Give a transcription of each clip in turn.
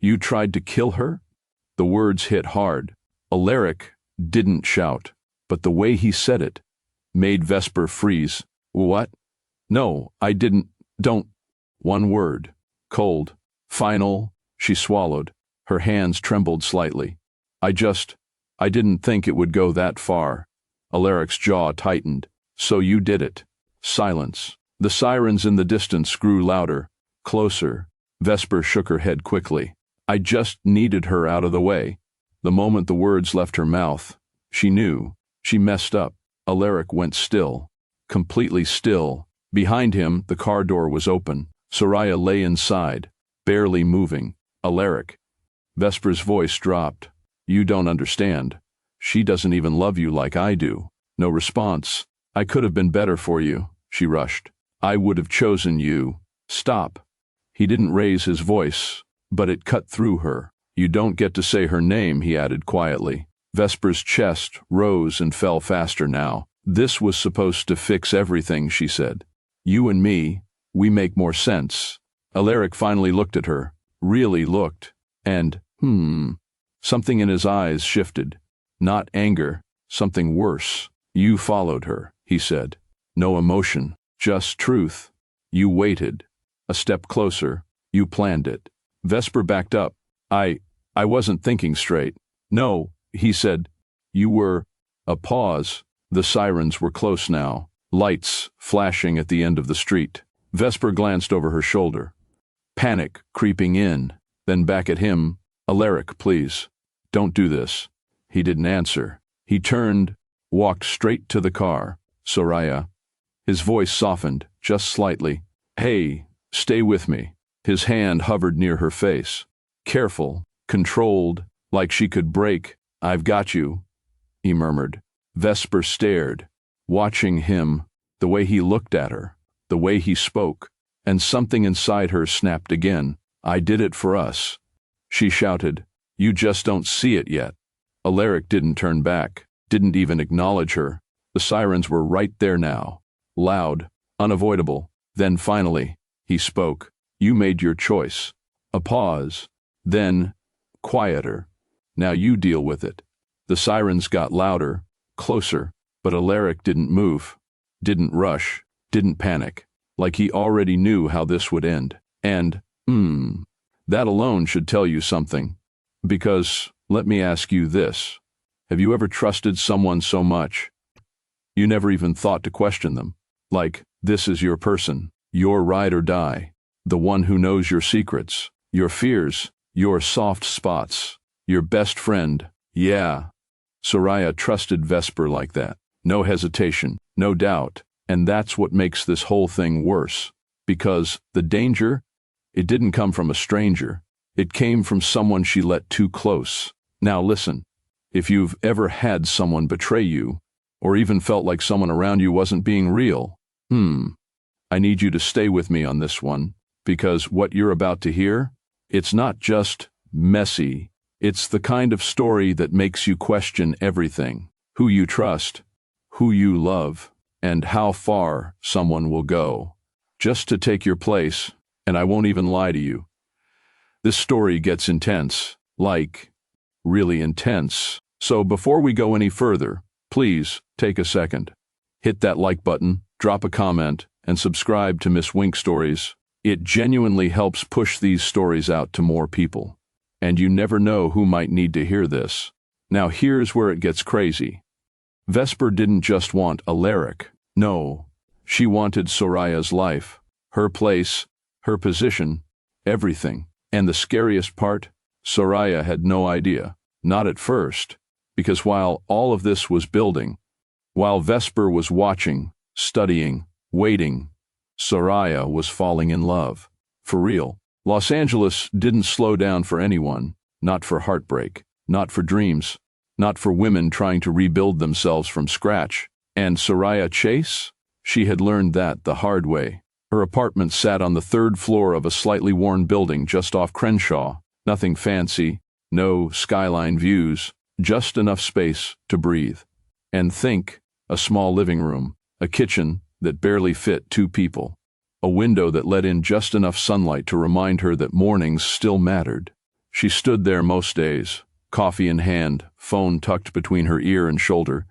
You tried to kill her? The words hit hard. Aleric didn't shout, but the way he said it made Vesper freeze. What? No, I didn't. Don't. One word. Cold. Final. She swallowed. Her hands trembled slightly. I didn't think it would go that far. Aleric's jaw tightened. So you did it. Silence. The sirens in the distance grew louder, closer. Vesper shook her head quickly. I just needed her out of the way. The moment the words left her mouth, she knew. She messed up. Aleric went still. Completely still. Behind him, the car door was open. Sariah lay inside, barely moving. Aleric. Vesper's voice dropped. You don't understand. She doesn't even love you like I do. No response. I could have been better for you, she rushed. I would have chosen you. Stop. He didn't raise his voice, but it cut through her. You don't get to say her name, he added quietly. Vesper's chest rose and fell faster now. This was supposed to fix everything, she said. You and me, we make more sense. Aleric finally looked at her, really looked, and, something in his eyes shifted. Not anger, something worse. You followed her, he said. No emotion, just truth. You waited. A step closer. You planned it. Vesper backed up. I wasn't thinking straight. No, he said. You were. A pause. The sirens were close now. Lights flashing at the end of the street. Vesper glanced over her shoulder. Panic creeping in, then back at him. Aleric, please. Don't do this. He didn't answer. He turned, walked straight to the car. Sariah. His voice softened, just slightly. Hey, stay with me. His hand hovered near her face. Careful, controlled, like she could break. I've got you, he murmured. Vesper stared, watching him, the way he looked at her, the way he spoke, and something inside her snapped again. I did it for us. She shouted. You just don't see it yet. Aleric didn't turn back, didn't even acknowledge her. The sirens were right there now. Loud, unavoidable. Then finally, he spoke. You made your choice. A pause. Then, quieter. Now you deal with it. The sirens got louder, closer, but Aleric didn't move, didn't rush, didn't panic, like he already knew how this would end. And, that alone should tell you something. Because, let me ask you this. Have you ever trusted someone so much you never even thought to question them? Like, this is your person, your ride or die, the one who knows your secrets, your fears, your soft spots, your best friend. Yeah. Sariah trusted Vesper like that. No hesitation, no doubt. And that's what makes this whole thing worse. Because the danger, it didn't come from a stranger. It came from someone she let too close. Now listen, if you've ever had someone betray you, or even felt like someone around you wasn't being real, I need you to stay with me on this one, because what you're about to hear, it's not just messy. It's the kind of story that makes you question everything. Who you trust, who you love, and how far someone will go. Just to take your place, and I won't even lie to you. This story gets intense, like, really intense. So before we go any further, please take a second. Hit that like button, drop a comment, and subscribe to Miss Wink Stories. It genuinely helps push these stories out to more people. And you never know who might need to hear this. Now here's where it gets crazy. Vesper didn't just want Aleric. No, she wanted Sariah's life, her place, her position, everything. And the scariest part, Sariah had no idea. Not at first, because while all of this was building, while Vesper was watching, studying, waiting, Sariah was falling in love. For real. Los Angeles didn't slow down for anyone, not for heartbreak, not for dreams, not for women trying to rebuild themselves from scratch. And Sariah Chase? She had learned that the hard way. Her apartment sat on the third floor of a slightly worn building just off Crenshaw. Nothing fancy, no skyline views, just enough space to breathe. And think, a small living room, a kitchen that barely fit 2 people, a window that let in just enough sunlight to remind her that mornings still mattered. She stood there most days, coffee in hand, phone tucked between her ear and shoulder,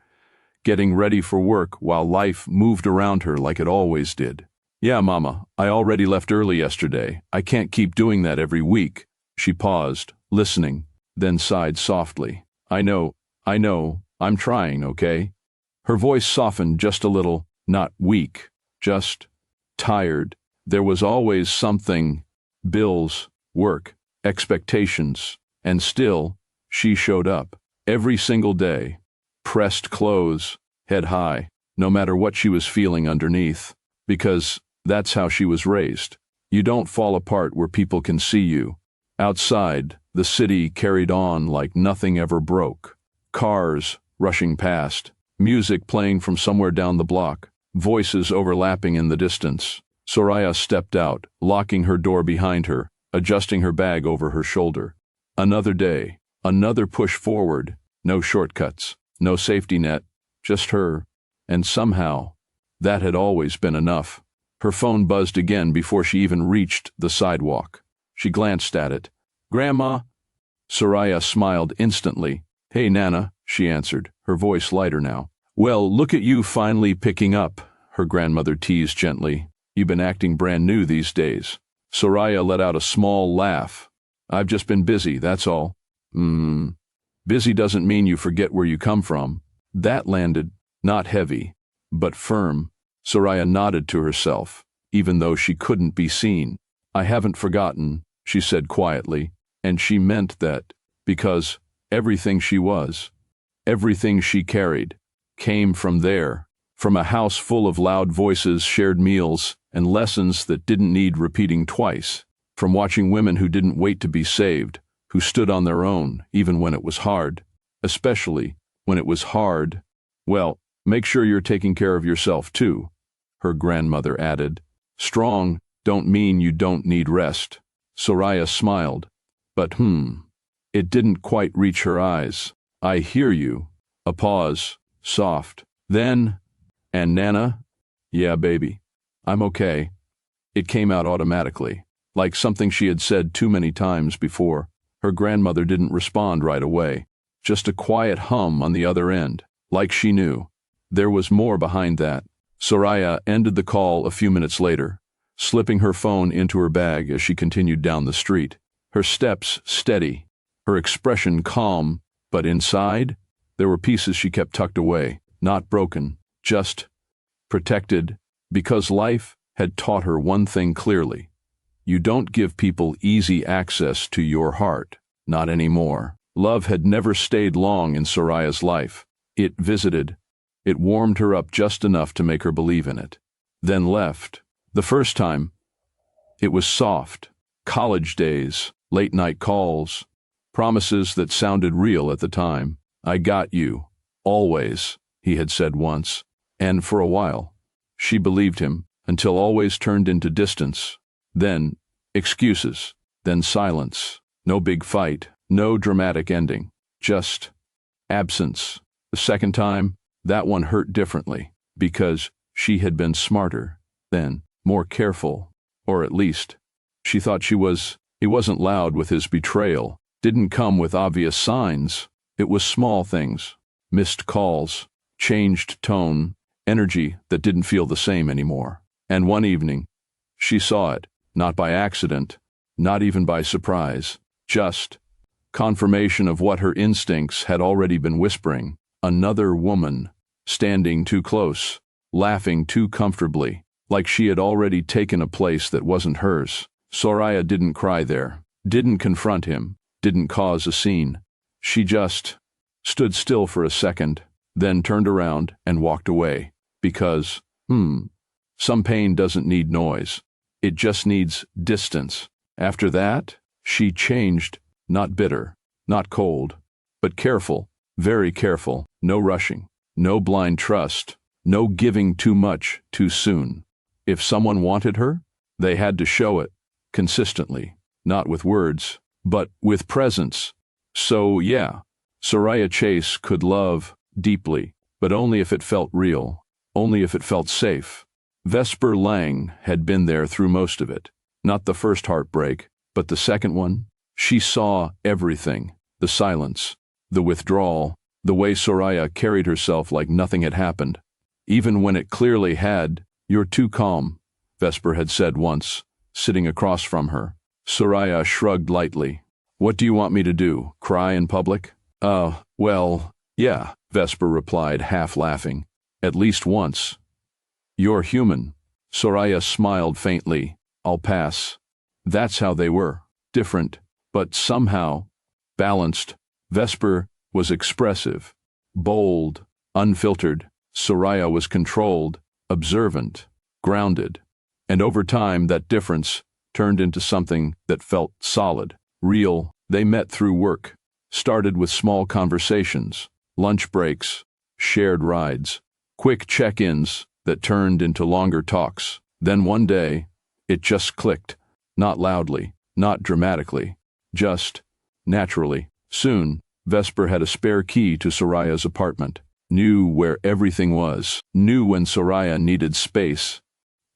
getting ready for work while life moved around her like it always did. "Yeah, Mama, I already left early yesterday. I can't keep doing that every week." She paused, listening, then sighed softly. I know, I'm trying, okay?" Her voice softened just a little, not weak, just tired. There was always something: bills, work, expectations, and still, she showed up. Every single day, pressed clothes, head high, no matter what she was feeling underneath. Because that's how she was raised. You don't fall apart where people can see you. Outside, the city carried on like nothing ever broke. Cars rushing past, music playing from somewhere down the block, voices overlapping in the distance. Sariah stepped out, locking her door behind her, adjusting her bag over her shoulder. Another day, another push forward, no shortcuts, no safety net, just her. And somehow, that had always been enough. Her phone buzzed again before she even reached the sidewalk. She glanced at it. "Grandma?" Sariah smiled instantly. "Hey, Nana," she answered, her voice lighter now. "Well, look at you finally picking up," her grandmother teased gently. "You've been acting brand new these days." Sariah let out a small laugh. "I've just been busy, that's all." Busy doesn't mean you forget where you come from." That landed, not heavy, but firm. Sariah nodded to herself, even though she couldn't be seen. "I haven't forgotten," she said quietly, and she meant that, because everything she was, everything she carried, came from there, from a house full of loud voices, shared meals, and lessons that didn't need repeating twice, from watching women who didn't wait to be saved, who stood on their own, even when it was hard, especially when it was hard. "Well, make sure you're taking care of yourself too," her grandmother added. "Strong don't mean you don't need rest." Sariah smiled, but it didn't quite reach her eyes. "I hear you." A pause, soft. Then, "And Nana?" "Yeah, baby. I'm okay." It came out automatically, like something she had said too many times before. Her grandmother didn't respond right away. Just a quiet hum on the other end, like she knew. There was more behind that. Sariah ended the call a few minutes later, slipping her phone into her bag as she continued down the street. Her steps steady, her expression calm, but inside, there were pieces she kept tucked away, not broken, just protected, because life had taught her one thing clearly. You don't give people easy access to your heart, not anymore. Love had never stayed long in Sariah's life. It visited. It warmed her up just enough to make her believe in it. Then left. The first time, it was soft. College days, late-night calls, promises that sounded real at the time. "I got you. Always," he had said once. And for a while, she believed him, until always turned into distance. Then, excuses. Then silence. No big fight. No dramatic ending. Just absence. The second time, that one hurt differently, because she had been smarter then, more careful, or at least, she thought she was. He wasn't loud with his betrayal, didn't come with obvious signs. It was small things, missed calls, changed tone, energy that didn't feel the same anymore. And one evening, she saw it, not by accident, not even by surprise, just confirmation of what her instincts had already been whispering. Another woman, standing too close, laughing too comfortably, like she had already taken a place that wasn't hers. Sariah didn't cry there, didn't confront him, didn't cause a scene. She just stood still for a second, then turned around and walked away, because, some pain doesn't need noise. It just needs distance. After that, she changed, not bitter, not cold, but careful, very careful, no rushing, no blind trust, no giving too much too soon. If someone wanted her, they had to show it, consistently, not with words, but with presence. So yeah, Sariah Chase could love deeply, but only if it felt real, only if it felt safe. Vesper Lang had been there through most of it. Not the first heartbreak, but the second one, She saw everything, the silence, the withdrawal, the way Sariah carried herself like nothing had happened. Even when it clearly had. "You're too calm," Vesper had said once, sitting across from her. Sariah shrugged lightly. "What do you want me to do, cry in public?" Well, yeah," Vesper replied, half laughing. "At least once." "You're human." Sariah smiled faintly. "I'll pass." That's how they were. Different, but somehow balanced. Vesper was expressive, bold, unfiltered. Sariah was controlled, observant, grounded. And over time, that difference turned into something that felt solid, real. They met through work, started with small conversations, lunch breaks, shared rides, quick check-ins that turned into longer talks. Then one day, it just clicked, not loudly, not dramatically, just naturally. Soon, Vesper had a spare key to Sariah's apartment, knew where everything was, knew when Sariah needed space,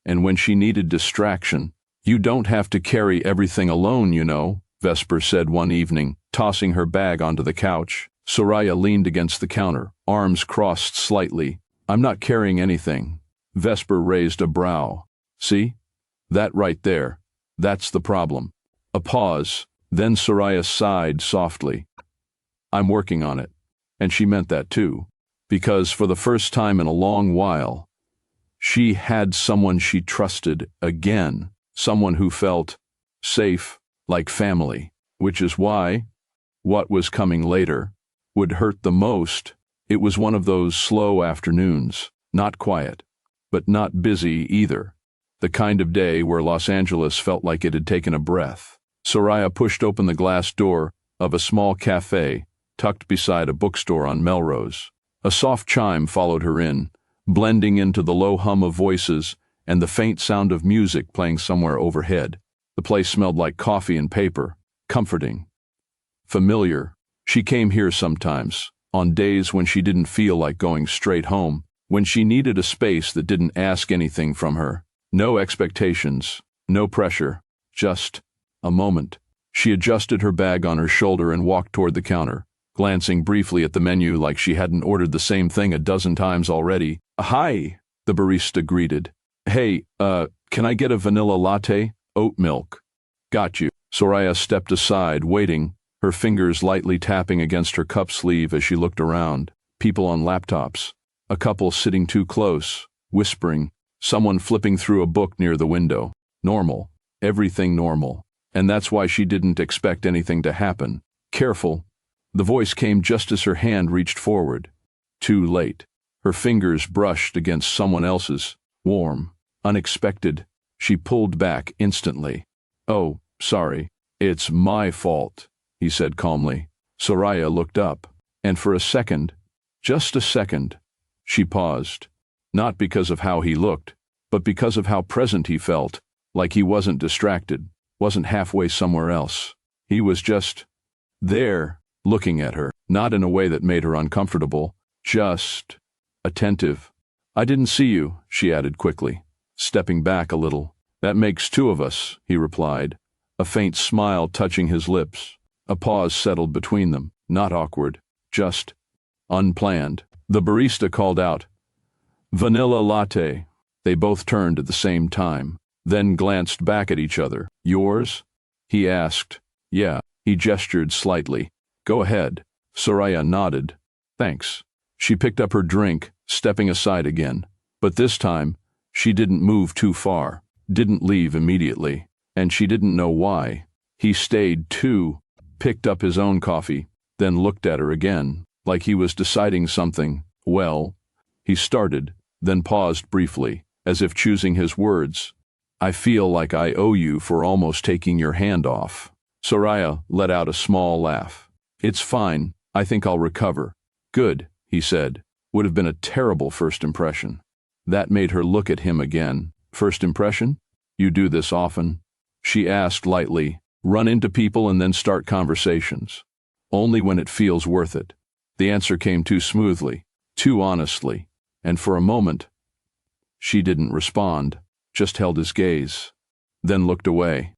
and when she needed distraction. "You don't have to carry everything alone, you know," Vesper said one evening, tossing her bag onto the couch. Sariah leaned against the counter, arms crossed slightly. "I'm not carrying anything." Vesper raised a brow. "See? That right there. That's the problem." A pause, then Sariah sighed softly. "I'm working on it." And she meant that too, because for the first time in a long while, she had someone she trusted again, someone who felt safe, like family, which is why what was coming later would hurt the most. It was one of those slow afternoons, not quiet, but not busy either. The kind of day where Los Angeles felt like it had taken a breath. Sariah pushed open the glass door of a small cafe tucked beside a bookstore on Melrose. A soft chime followed her in, blending into the low hum of voices and the faint sound of music playing somewhere overhead. The place smelled like coffee and paper, comforting, familiar. She came here sometimes, on days when she didn't feel like going straight home, when she needed a space that didn't ask anything from her. No expectations, no pressure, just a moment. She adjusted her bag on her shoulder and walked toward the counter, glancing briefly at the menu like she hadn't ordered the same thing a dozen times already. "Hi," the barista greeted. "Hey, can I get a vanilla latte? Oat milk." "Got you." Sariah stepped aside, waiting, her fingers lightly tapping against her cup sleeve as she looked around. People on laptops, a couple sitting too close, whispering, someone flipping through a book near the window. Normal. Everything normal. And that's why she didn't expect anything to happen. "Careful." The voice came just as her hand reached forward. Too late. Her fingers brushed against someone else's, warm, unexpected. She pulled back instantly. "Oh, sorry. It's my fault," he said calmly. Sariah looked up, and for a second, just a second, she paused. Not because of how he looked, but because of how present he felt, like he wasn't distracted, wasn't halfway somewhere else. He was just there, looking at her, not in a way that made her uncomfortable, just attentive. "I didn't see you," she added quickly, stepping back a little. "That makes two of us," he replied, a faint smile touching his lips. A pause settled between them, not awkward, just unplanned. The barista called out, "Vanilla latte." They both turned at the same time, then glanced back at each other. "Yours?" he asked. "Yeah." He gestured slightly. "Go ahead." Sariah nodded. "Thanks." She picked up her drink, stepping aside again. But this time, she didn't move too far, didn't leave immediately, and she didn't know why. He stayed too, picked up his own coffee, then looked at her again, like he was deciding something. "Well," he started, then paused briefly, as if choosing his words. "I feel like I owe you for almost taking your hand off." Sariah let out a small laugh. "It's fine. I think I'll recover." "Good," he said. Would have been a terrible first impression. That made her look at him again. "First impression? You do this often?" she asked lightly. "Run into people and then start conversations?" "Only when it feels worth it." The answer came too smoothly, too honestly, and for a moment, she didn't respond, just held his gaze, then looked away.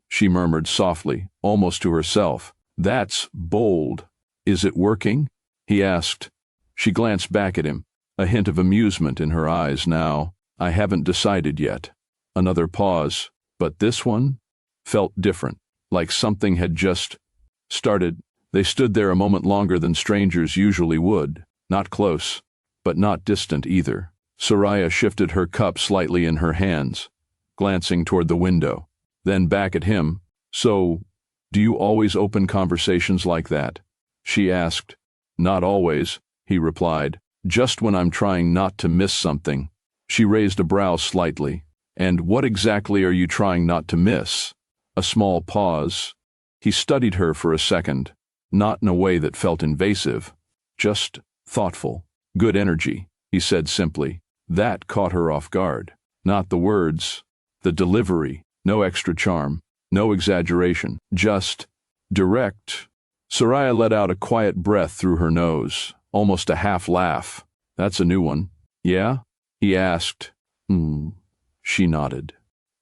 she murmured softly, almost to herself. That's bold. Is it working? He asked. She glanced back at him, a hint of amusement in her eyes now. I haven't decided yet. Another pause, but this one felt different, like something had just started. They stood there a moment longer than strangers usually would, not close, but not distant either. Sariah shifted her cup slightly in her hands, glancing toward the window, then back at him. So, do you always open conversations like that? She asked. Not always, he replied, just when I'm trying not to miss something. She raised a brow slightly. And what exactly are you trying not to miss? A small pause. He studied her for a second, not in a way that felt invasive, just thoughtful. Good energy, he said simply. That caught her off guard. Not the words, the delivery, no extra charm, no exaggeration, just direct. Sariah let out a quiet breath through her nose, almost a half laugh. That's a new one. Yeah? He asked. She nodded.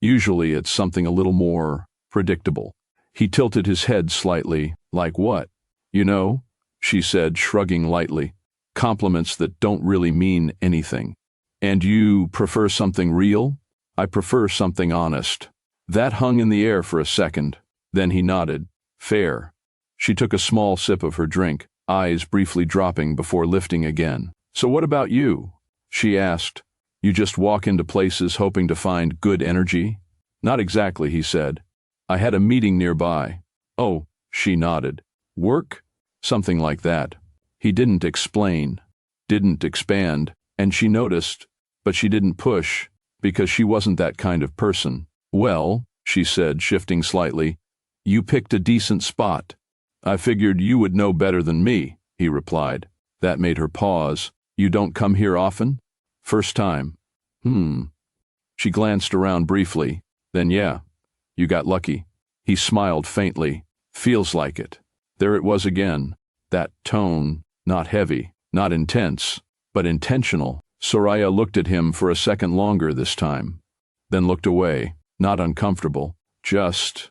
Usually it's something a little more predictable. He tilted his head slightly. Like what? You know, she said, shrugging lightly. Compliments that don't really mean anything. And you prefer something real? I prefer something honest. That hung in the air for a second. Then he nodded. Fair. She took a small sip of her drink, eyes briefly dropping before lifting again. So what about you? She asked. You just walk into places hoping to find good energy? Not exactly, he said. I had a meeting nearby. Oh, she nodded. Work? Something like that. He didn't explain, didn't expand, and she noticed, but she didn't push, because she wasn't that kind of person. Well, she said, shifting slightly, you picked a decent spot. I figured you would know better than me, he replied. That made her pause. You don't come here often? First time. She glanced around briefly. Then yeah, you got lucky. He smiled faintly. Feels like it. There it was again. That tone, not heavy, not intense, but intentional. Sariah looked at him for a second longer this time, then looked away, not uncomfortable, just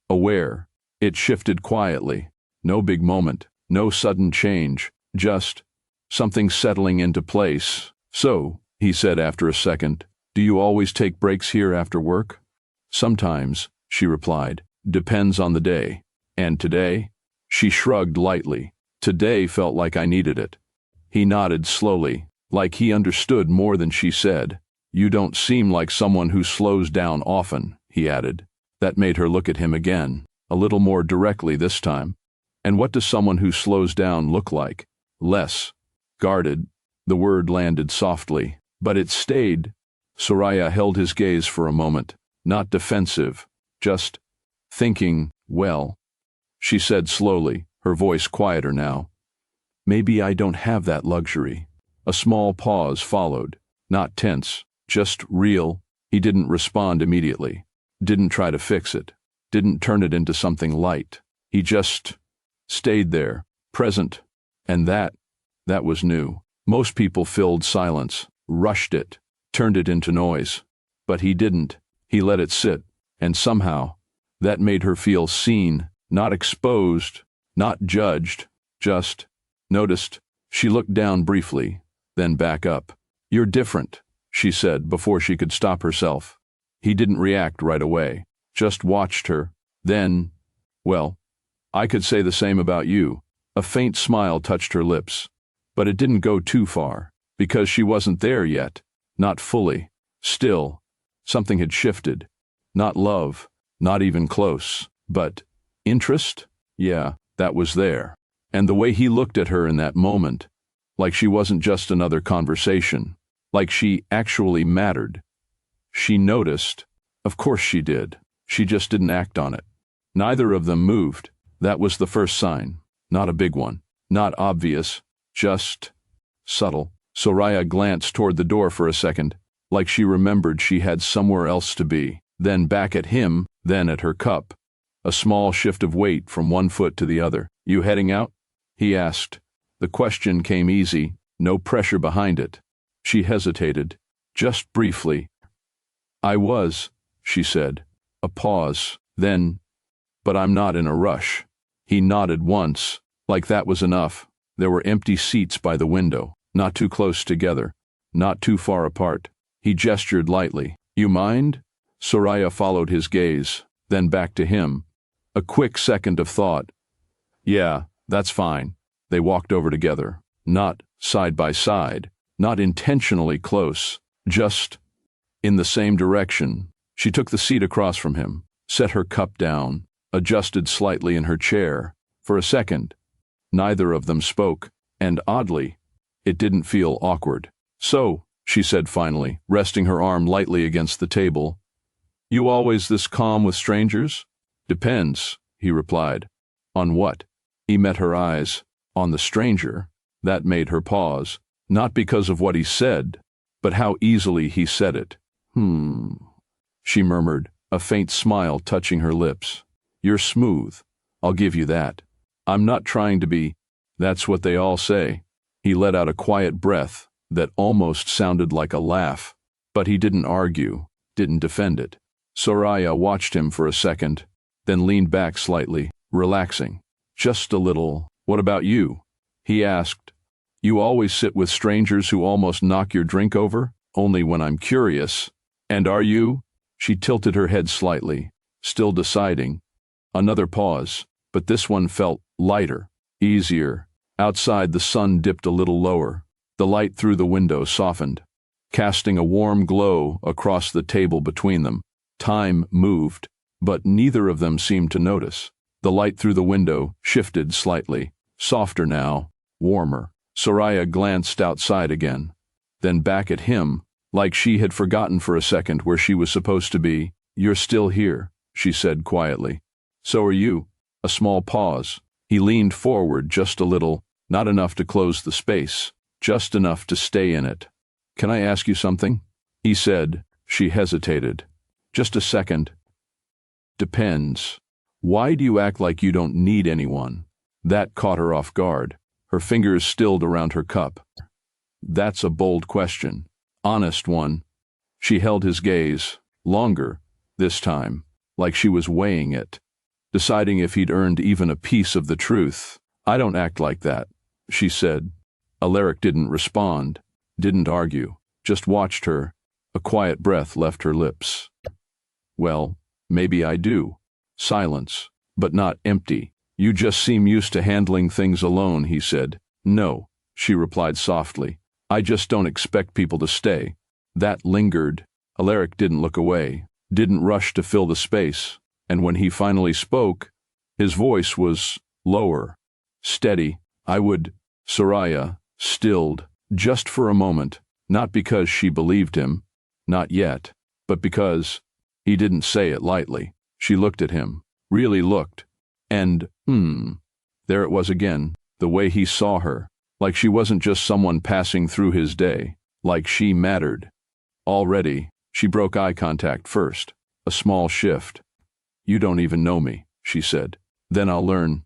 aware. It shifted quietly. No big moment, no sudden change, just something settling into place. So, he said after a second, do you always take breaks here after work? Sometimes, she replied. Depends on the day. And today? She shrugged lightly. Today felt like I needed it. He nodded slowly, like he understood more than she said. You don't seem like someone who slows down often, he added. That made her look at him again, a little more directly this time. And what does someone who slows down look like? Less guarded. The word landed softly, but it stayed. Sariah held his gaze for a moment, not defensive, just thinking, well. She said slowly, her voice quieter now. Maybe I don't have that luxury. A small pause followed, not tense, just real. He didn't respond immediately, didn't try to fix it, didn't turn it into something light. He just stayed there, present, and that was new. Most people filled silence, rushed it, turned it into noise. But he didn't. He let it sit, and somehow, that made her feel seen, not exposed, not judged, just noticed. She looked down briefly, then back up. You're different, she said before she could stop herself. He didn't react right away, just watched her. Then, well, I could say the same about you. A faint smile touched her lips. But it didn't go too far, because she wasn't there yet, not fully. Still, something had shifted. Not love, not even close, but interest? Yeah, that was there. And the way he looked at her in that moment, like she wasn't just another conversation, like she actually mattered. She noticed. Of course she did. She just didn't act on it. Neither of them moved. That was the first sign. Not a big one. Not obvious. Just subtle. Sariah glanced toward the door for a second, like she remembered she had somewhere else to be. Then back at him, then at her cup. A small shift of weight from one foot to the other. You heading out? He asked. The question came easy, no pressure behind it. She hesitated, just briefly. I was, she said. A pause. Then, but I'm not in a rush. He nodded once, like that was enough. There were empty seats by the window, not too close together, not too far apart. He gestured lightly. You mind? Sariah followed his gaze, then back to him. A quick second of thought. Yeah, that's fine. They walked over together, not side by side, not intentionally close, just in the same direction. She took the seat across from him, set her cup down, adjusted slightly in her chair. For a second, neither of them spoke, and oddly, it didn't feel awkward. So, she said finally, resting her arm lightly against the table, you always this calm with strangers? Depends, he replied. On what? He met her eyes. On the stranger. That made her pause, not because of what he said, but how easily he said it. She murmured, a faint smile touching her lips. You're smooth, I'll give you that. I'm not trying to be. That's what they all say. He let out a quiet breath that almost sounded like a laugh, but he didn't argue, didn't defend it. Sariah watched him for a second, then leaned back slightly, relaxing. Just a little. What about you? He asked. You always sit with strangers who almost knock your drink over? Only when I'm curious. And are you? She tilted her head slightly, still deciding. Another pause, but this one felt lighter, easier. Outside the sun dipped a little lower. The light through the window softened, casting a warm glow across the table between them. Time moved, but neither of them seemed to notice. The light through the window shifted slightly, softer now, warmer. Sariah glanced outside again, then back at him, like she had forgotten for a second where she was supposed to be. You're still here, she said quietly. So are you. A small pause. He leaned forward just a little, not enough to close the space, just enough to stay in it. Can I ask you something? He said. She hesitated. Just a second. Depends. Why do you act like you don't need anyone? That caught her off guard. Her fingers stilled around her cup. That's a bold question. Honest one. She held his gaze, longer, this time, like she was weighing it, deciding if he'd earned even a piece of the truth. I don't act like that, she said. Aleric didn't respond, didn't argue, just watched her. A quiet breath left her lips. Well, maybe I do. Silence, but not empty. You just seem used to handling things alone, he said. No, she replied softly. I just don't expect people to stay. That lingered. Aleric didn't look away, didn't rush to fill the space, and when he finally spoke, his voice was lower, steady. Sariah stilled, just for a moment, not because she believed him, not yet, but because he didn't say it lightly. She looked at him, really looked, and, there it was again, the way he saw her, like she wasn't just someone passing through his day, like she mattered. Already, she broke eye contact first, a small shift. You don't even know me, she said. Then I'll learn.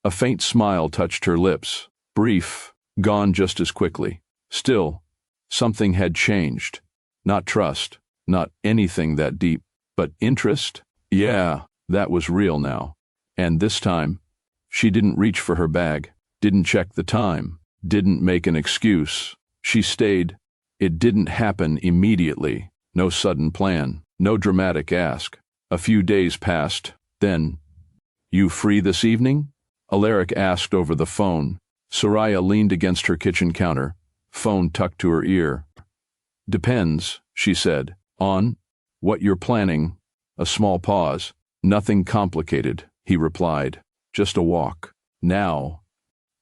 A faint smile touched her lips, brief, gone just as quickly. Still, something had changed. Not trust, not anything that deep, but interest? Yeah, that was real now. And this time, she didn't reach for her bag, didn't check the time, didn't make an excuse. She stayed. It didn't happen immediately. No sudden plan, no dramatic ask. A few days passed, then, you free this evening? Aleric asked over the phone. Sariah leaned against her kitchen counter, phone tucked to her ear. Depends, she said, on what you're planning. A small pause. Nothing complicated, he replied. Just a walk. Now.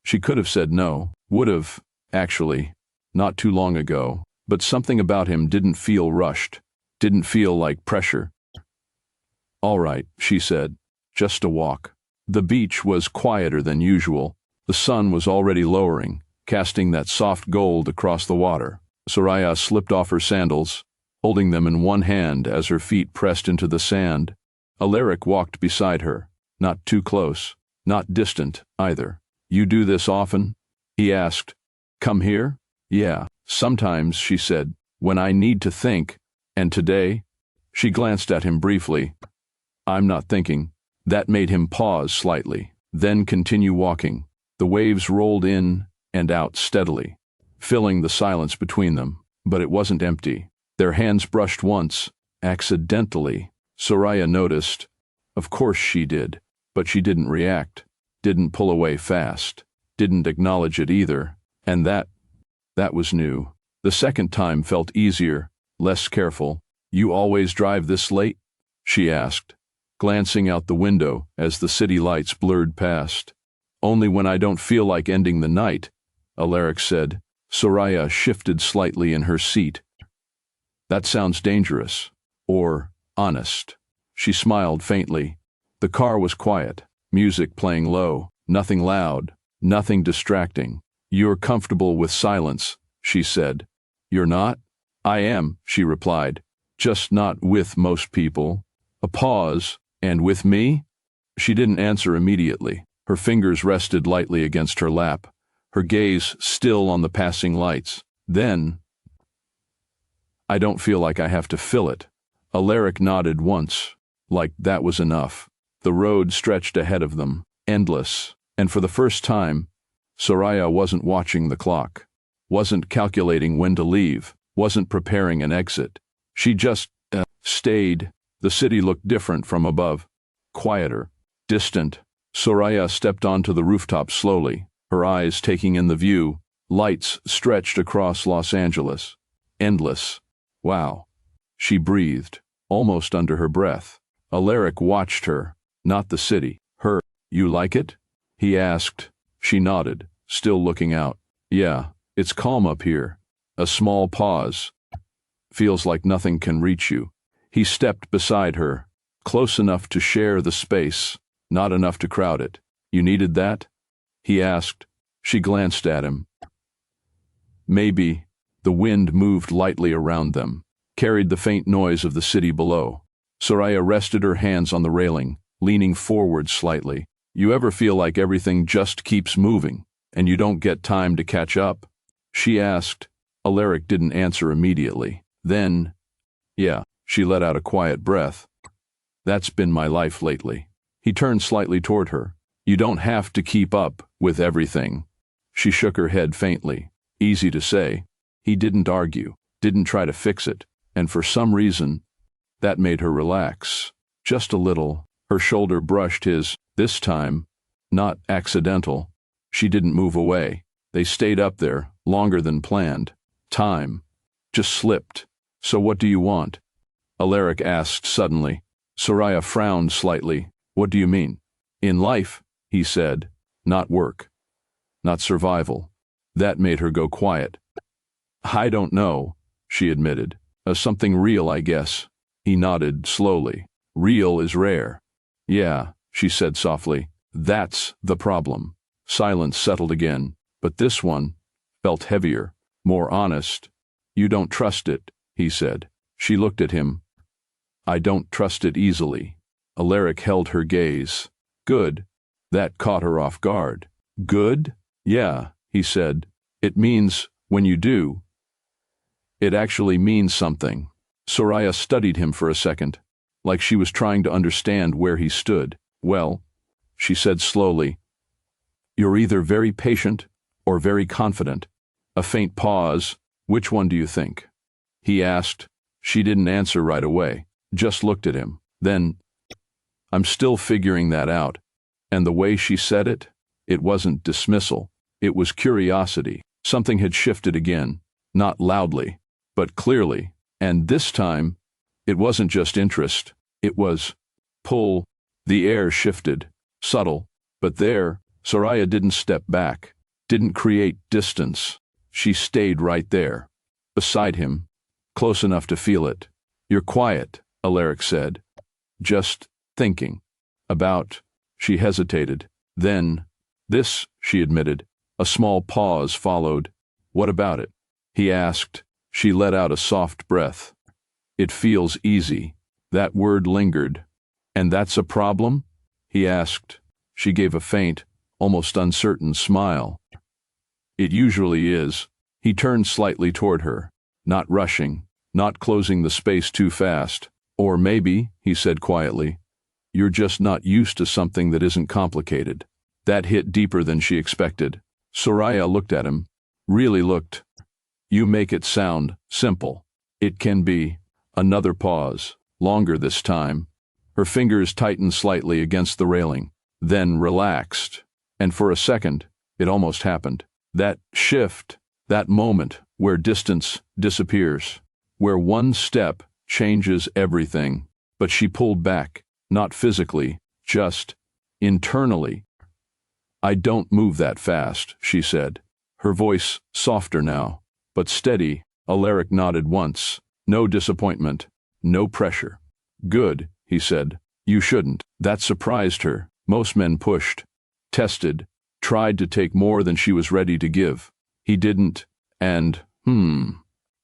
She could have said no, would have, actually, not too long ago, but something about him didn't feel rushed, didn't feel like pressure. All right, she said, just a walk. The beach was quieter than usual. The sun was already lowering, casting that soft gold across the water. Sariah slipped off her sandals, holding them in one hand as her feet pressed into the sand. Aleric walked beside her, not too close, not distant either. You do this often? He asked. Come here? Yeah, sometimes, she said, when I need to think. And today? She glanced at him briefly. I'm not thinking. That made him pause slightly, then continue walking. The waves rolled in and out steadily, filling the silence between them, but it wasn't empty. Their hands brushed once, accidentally. Sariah noticed. Of course she did, but she didn't react, didn't pull away fast, didn't acknowledge it either, and that was new. The second time felt easier, less careful. "You always drive this late?" she asked, glancing out the window as the city lights blurred past. "Only when I don't feel like ending the night," Aleric said. Sariah shifted slightly in her seat. "That sounds dangerous. Or honest." She smiled faintly. The car was quiet, music playing low, nothing loud, nothing distracting. "You're comfortable with silence," she said. "You're not?" "I am," she replied. "Just not with most people." A pause. "And with me?" She didn't answer immediately. Her fingers rested lightly against her lap, her gaze still on the passing lights. Then, "I don't feel like I have to fill it." Aleric nodded once, like that was enough. The road stretched ahead of them, endless, and for the first time, Sariah wasn't watching the clock, wasn't calculating when to leave, wasn't preparing an exit. She just stayed. The city looked different from above, quieter, distant. Sariah stepped onto the rooftop slowly, her eyes taking in the view. Lights stretched across Los Angeles. Endless. "Wow," she breathed, almost under her breath. Aleric watched her, not the city, her. "You like it?" he asked. She nodded, still looking out. "Yeah, it's calm up here." A small pause. "Feels like nothing can reach you." He stepped beside her, close enough to share the space, not enough to crowd it. "You needed that?" he asked. She glanced at him. "Maybe." The wind moved lightly around them, carried the faint noise of the city below. Sariah rested her hands on the railing, leaning forward slightly. "You ever feel like everything just keeps moving, and you don't get time to catch up?" she asked. Aleric didn't answer immediately. Then, "Yeah." She let out a quiet breath. "That's been my life lately." He turned slightly toward her. "You don't have to keep up with everything." She shook her head faintly. Easy to say. He didn't argue, didn't try to fix it, and for some reason, that made her relax. Just a little. Her shoulder brushed his, this time, not accidental. She didn't move away. They stayed up there, longer than planned. Time just slipped. "So what do you want?" Aleric asked suddenly. Sariah frowned slightly. "What do you mean?" "In life," he said. "Not work. Not survival." That made her go quiet. "I don't know," she admitted. Something real, I guess." He nodded slowly. "Real is rare." "Yeah," she said softly. "That's the problem." Silence settled again, but this one felt heavier, more honest. "You don't trust it," he said. She looked at him. "I don't trust it easily." Aleric held her gaze. "Good." That caught her off guard. "Good?" "Yeah," he said. "It means, when you do, it actually means something." Sariah studied him for a second, like she was trying to understand where he stood. "Well," she said slowly, "you're either very patient or very confident." A faint pause. "Which one do you think?" he asked. She didn't answer right away, just looked at him. Then, "I'm still figuring that out." And the way she said it, it wasn't dismissal. It was curiosity. Something had shifted again, not loudly, but clearly. And this time, it wasn't just interest. It was pull. The air shifted, subtle. But there, Sariah didn't step back, didn't create distance. She stayed right there, beside him, close enough to feel it. "You're quiet," Aleric said. "Just thinking." "About?" She hesitated. Then, "This," she admitted. A small pause followed. "What about it?" he asked. She let out a soft breath. "It feels easy." That word lingered. "And that's a problem?" he asked. She gave a faint, almost uncertain smile. "It usually is." He turned slightly toward her, not rushing, not closing the space too fast. "Or maybe," he said quietly, You're just not used to something that isn't complicated. That hit deeper than she expected. Sariah looked at him. Really looked. You make it sound simple. It can be. Another pause. Longer this time. Her fingers tightened slightly against the railing, then relaxed. And for a second, it almost happened. That shift, that moment where distance disappears, where one step changes everything. But she pulled back, not physically, just internally. I don't move that fast, she said, her voice softer now, but steady. Aleric nodded once. No disappointment, no pressure. Good, he said. You shouldn't. That surprised her. Most men pushed, tested, tried to take more than she was ready to give. He didn't, and,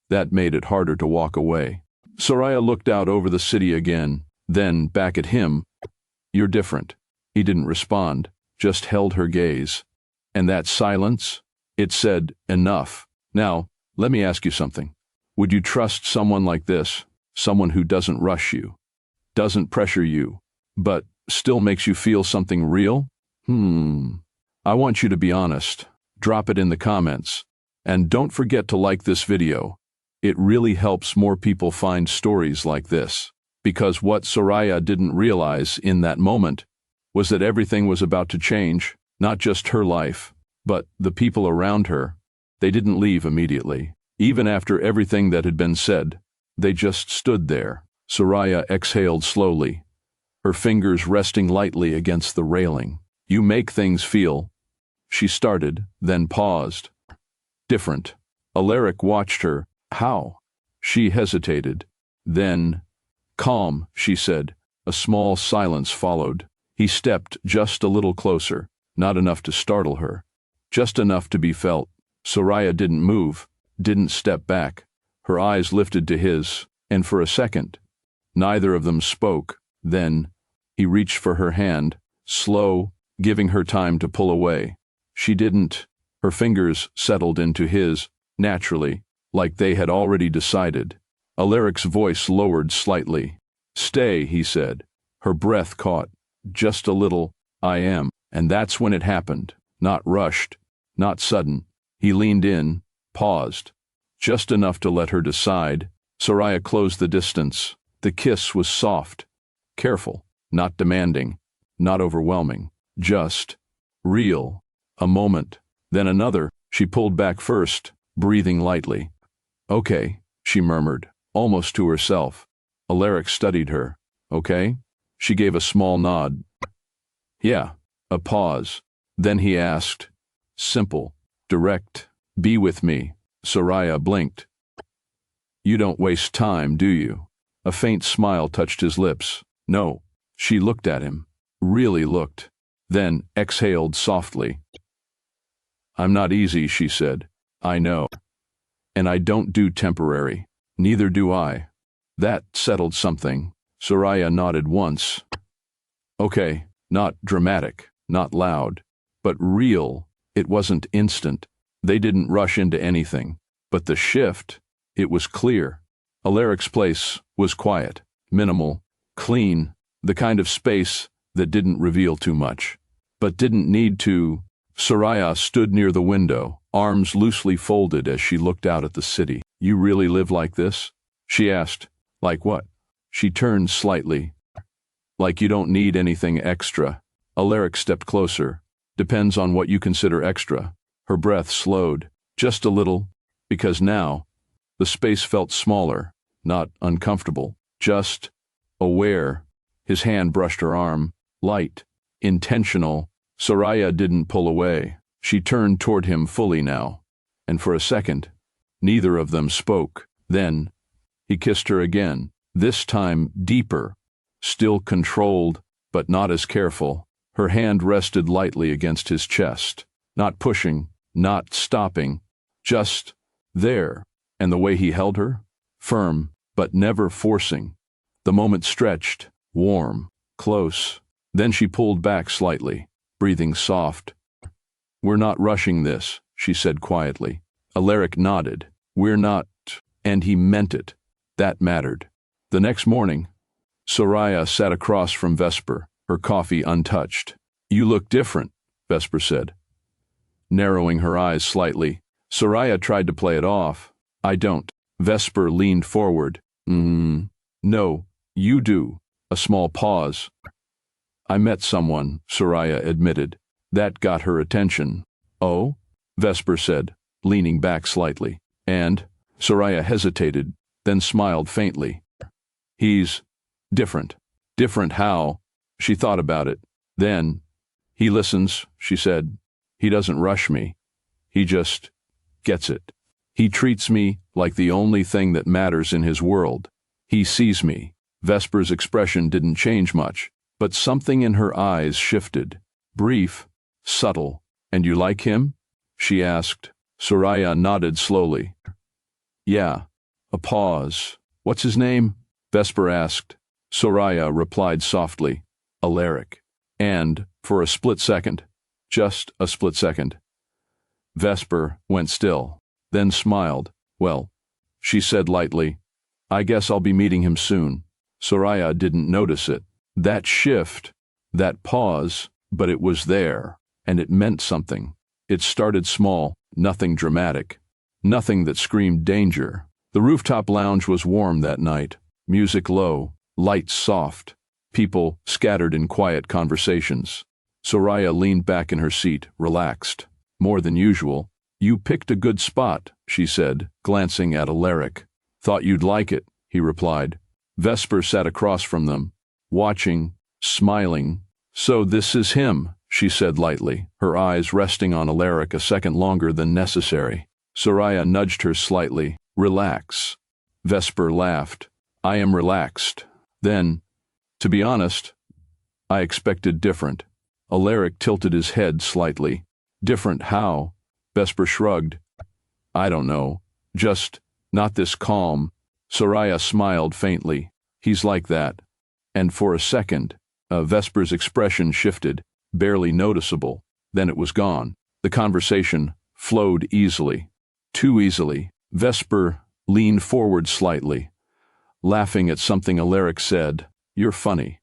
that made it harder to walk away. Sariah looked out over the city again, then back at him. You're different. He didn't respond, just held her gaze. And that silence? It said, enough. Now, let me ask you something. Would you trust someone like this? Someone who doesn't rush you, doesn't pressure you, but still makes you feel something real? I want you to be honest. Drop it in the comments. And don't forget to like this video. It really helps more people find stories like this. Because what Sariah didn't realize in that moment was that everything was about to change, not just her life, but the people around her. They didn't leave immediately. Even after everything that had been said, they just stood there. Sariah exhaled slowly, her fingers resting lightly against the railing. You make things feel. She started, then paused. Different. Aleric watched her. How? She hesitated. Then, calm, she said. A small silence followed. He stepped just a little closer, not enough to startle her, just enough to be felt. Sariah didn't move, didn't step back. Her eyes lifted to his, and for a second, neither of them spoke. Then, he reached for her hand, slow, giving her time to pull away. She didn't. Her fingers settled into his, naturally, like they had already decided. Aleric's voice lowered slightly. Stay, he said. Her breath caught. Just a little. I am. And that's when it happened. Not rushed, not sudden. He leaned in, paused. Just enough to let her decide. Sariah closed the distance. The kiss was soft, careful, not demanding, not overwhelming. Just real. A moment. Then another. She pulled back first, breathing lightly. Okay, she murmured, almost to herself. Aleric studied her. Okay? She gave a small nod. Yeah. A pause. Then he asked. Simple. Direct. Be with me. Sariah blinked. You don't waste time, do you? A faint smile touched his lips. No. She looked at him. Really looked. Then exhaled softly. I'm not easy, she said. I know. And I don't do temporary. Neither do I. That settled something. Sariah nodded once. Okay, not dramatic, not loud, but real. It wasn't instant. They didn't rush into anything. But the shift, it was clear. Aleric's place was quiet, minimal, clean, the kind of space that didn't reveal too much, but didn't need to. Sariah stood near the window, arms loosely folded as she looked out at the city. You really live like this? She asked. Like what? She turned slightly. Like you don't need anything extra. Aleric stepped closer. Depends on what you consider extra. Her breath slowed, just a little, because now, the space felt smaller, not uncomfortable, just aware. His hand brushed her arm, light, intentional. Sariah didn't pull away. She turned toward him fully now, and for a second, neither of them spoke. Then, he kissed her again, this time deeper, still controlled, but not as careful. Her hand rested lightly against his chest, not pushing, not stopping, just there. And the way he held her? Firm, but never forcing. The moment stretched, warm, close. Then she pulled back slightly, breathing soft. We're not rushing this, she said quietly. Aleric nodded. We're not, and he meant it. That mattered. The next morning, Sariah sat across from Vesper, her coffee untouched. You look different, Vesper said, narrowing her eyes slightly. Sariah tried to play it off. I don't. Vesper leaned forward. No, you do. A small pause. I met someone, Sariah admitted. That got her attention. Oh? Vesper said, leaning back slightly. And? Sariah hesitated, then smiled faintly. He's different. Different how? She thought about it. Then, he listens, she said. He doesn't rush me. He just gets it. He treats me like the only thing that matters in his world. He sees me. Vesper's expression didn't change much, but something in her eyes shifted. Brief, subtle. And you like him? She asked. Sariah nodded slowly. Yeah. A pause. What's his name? Vesper asked. Sariah replied softly. Aleric. And, for a split second, just a split second, Vesper went still, then smiled. Well, she said lightly, I guess I'll be meeting him soon. Sariah didn't notice it. That shift, that pause, but it was there, and it meant something. It started small, nothing dramatic, nothing that screamed danger. The rooftop lounge was warm that night, music low, lights soft, people scattered in quiet conversations. Sariah leaned back in her seat, relaxed. More than usual. You picked a good spot, she said, glancing at Aleric. Thought you'd like it, he replied. Vesper sat across from them, watching, smiling. So this is him, she said lightly, her eyes resting on Aleric a second longer than necessary. Sariah nudged her slightly. Relax. Vesper laughed. I am relaxed. Then, to be honest, I expected different. Aleric tilted his head slightly. Different how? Vesper shrugged. I don't know. Just not this calm. Sariah smiled faintly. He's like that. And for a second, Vesper's expression shifted, barely noticeable. Then it was gone. The conversation flowed easily. Too easily. Vesper leaned forward slightly, laughing at something Aleric said. You're funny.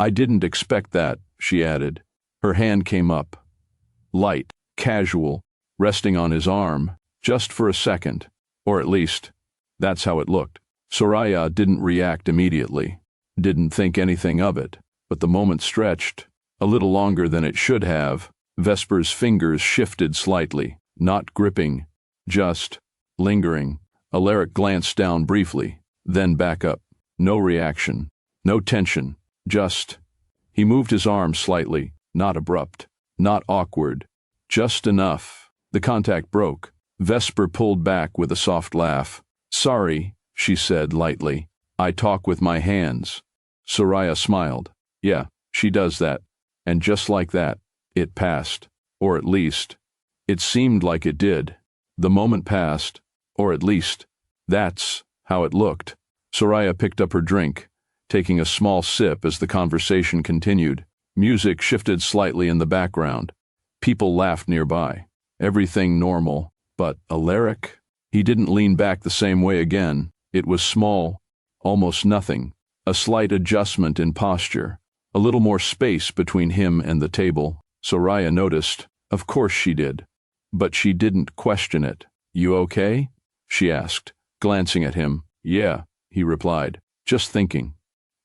I didn't expect that, she added. Her hand came up. Light, casual, resting on his arm, just for a second. Or at least, that's how it looked. Sariah didn't react immediately, didn't think anything of it, but the moment stretched, a little longer than it should have. Vesper's fingers shifted slightly, not gripping, just lingering. Aleric glanced down briefly, then back up. No reaction, no tension, just. He moved his arm slightly, not abrupt, not awkward, just enough. The contact broke. Vesper pulled back with a soft laugh. Sorry, she said lightly. I talk with my hands. Sariah smiled. Yeah, she does that. And just like that, it passed. Or at least, it seemed like it did. The moment passed, or at least, that's how it looked. Sariah picked up her drink, taking a small sip as the conversation continued. Music shifted slightly in the background. People laughed nearby. Everything normal. But Aleric? He didn't lean back the same way again. It was small, almost nothing. A slight adjustment in posture. A little more space between him and the table. Sariah noticed. Of course she did. But she didn't question it. You okay? She asked, glancing at him. Yeah, he replied. Just thinking.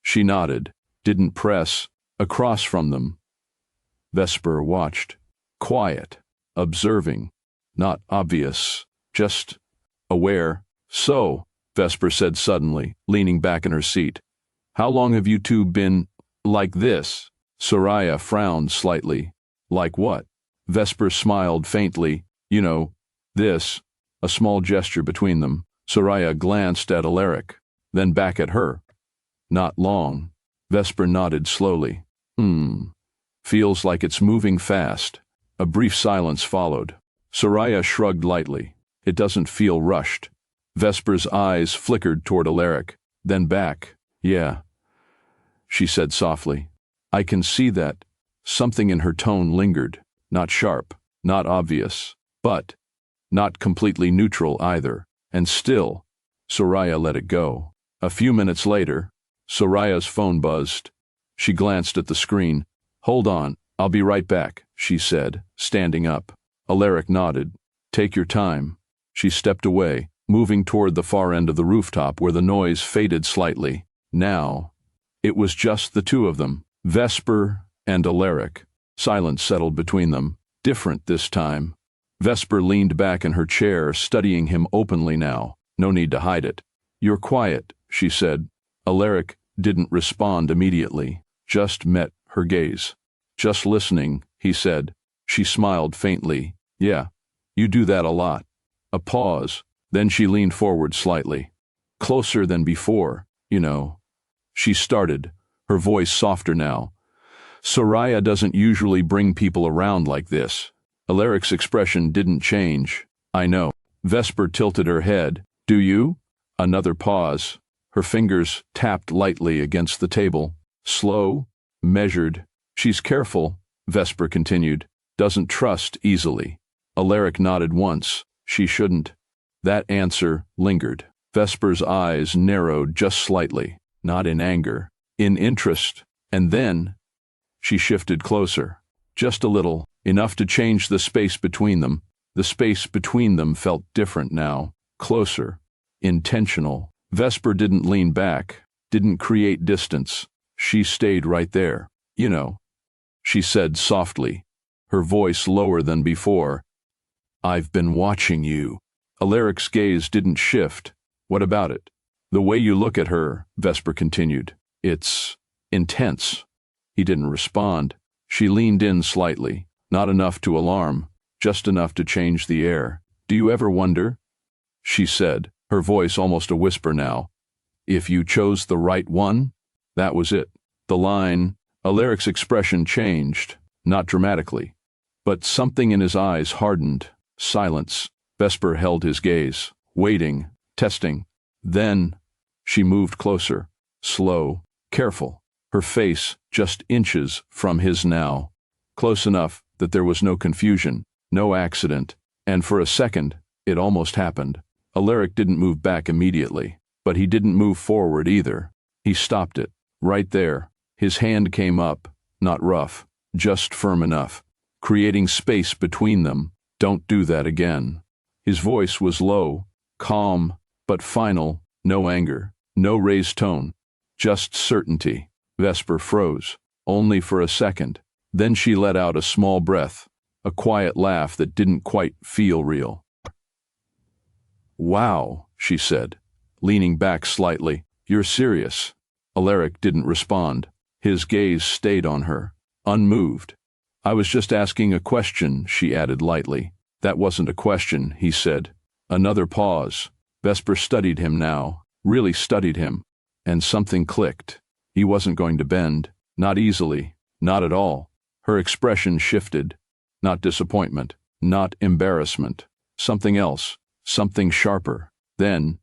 She nodded, didn't press. Across from them, Vesper watched. Quiet, observing, not obvious, just aware. So, Vesper said suddenly, leaning back in her seat. How long have you two been like this? Sariah frowned slightly. Like what? Vesper smiled faintly. You know, this. A small gesture between them. Sariah glanced at Aleric, then back at her. Not long. Vesper nodded slowly. Feels like it's moving fast. A brief silence followed. Sariah shrugged lightly. It doesn't feel rushed. Vesper's eyes flickered toward Aleric, then back. Yeah, she said softly. I can see that. Something in her tone lingered. Not sharp, not obvious, but not completely neutral either. And still, Sariah let it go. A few minutes later, Sariah's phone buzzed. She glanced at the screen. "Hold on, I'll be right back," she said, standing up. Aleric nodded. "Take your time." She stepped away, moving toward the far end of the rooftop where the noise faded slightly. Now, it was just the two of them, Vesper and Aleric. Silence settled between them, different this time. Vesper leaned back in her chair, studying him openly now. No need to hide it. "You're quiet," she said. Aleric didn't respond immediately, just met her gaze. "Just listening," he said. She smiled faintly. "Yeah, you do that a lot." A pause, then she leaned forward slightly. "Closer than before, you know." She started, her voice softer now. "Sariah doesn't usually bring people around like this." Aleric's expression didn't change. "I know." Vesper tilted her head. "Do you?" Another pause. Her fingers tapped lightly against the table. Slow, measured. "She's careful," Vesper continued. "Doesn't trust easily." Aleric nodded once. "She shouldn't." That answer lingered. Vesper's eyes narrowed just slightly, not in anger, in interest. And then she shifted closer. Just a little, enough to change the space between them. The space between them felt different now, closer, intentional. Vesper didn't lean back, didn't create distance. She stayed right there. "You know," she said softly, her voice lower than before. "I've been watching you." Aleric's gaze didn't shift. "What about it?" "The way you look at her," Vesper continued. "It's intense." He didn't respond. She leaned in slightly, not enough to alarm, just enough to change the air. "Do you ever wonder," she said, her voice almost a whisper now, "if you chose the right one?" That was it. The line. Aleric's expression changed, not dramatically, but something in his eyes hardened. Silence. Vesper held his gaze, waiting, testing. Then she moved closer, slow, careful, her face just inches from his now, close enough that there was no confusion, no accident, and for a second, it almost happened. Aleric didn't move back immediately, but he didn't move forward either. He stopped it, right there. His hand came up, not rough, just firm enough, creating space between them. "Don't do that again." His voice was low, calm, but final, no anger, no raised tone, just certainty. Vesper froze, only for a second. Then she let out a small breath, a quiet laugh that didn't quite feel real. "Wow," she said, leaning back slightly. "You're serious." Aleric didn't respond. His gaze stayed on her, unmoved. "I was just asking a question," she added lightly. "That wasn't a question," he said. Another pause. Vesper studied him now, really studied him, and something clicked. He wasn't going to bend, not easily, not at all. Her expression shifted. Not disappointment, not embarrassment. Something else, something sharper. Then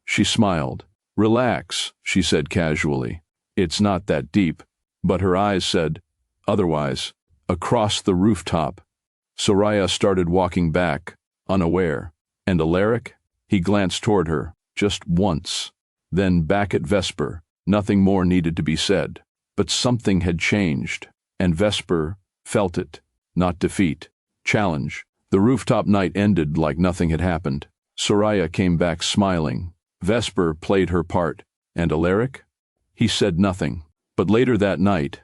she smiled. "Relax," she said casually. "It's not that deep." But her eyes said otherwise. Across the rooftop, Sariah started walking back, unaware. And Aleric? He glanced toward her, just once. Then back at Vesper. Nothing more needed to be said. But something had changed, and Vesper felt it. Not defeat, challenge. The rooftop night ended like nothing had happened. Sariah came back smiling. Vesper played her part. And Aleric? He said nothing. But later that night,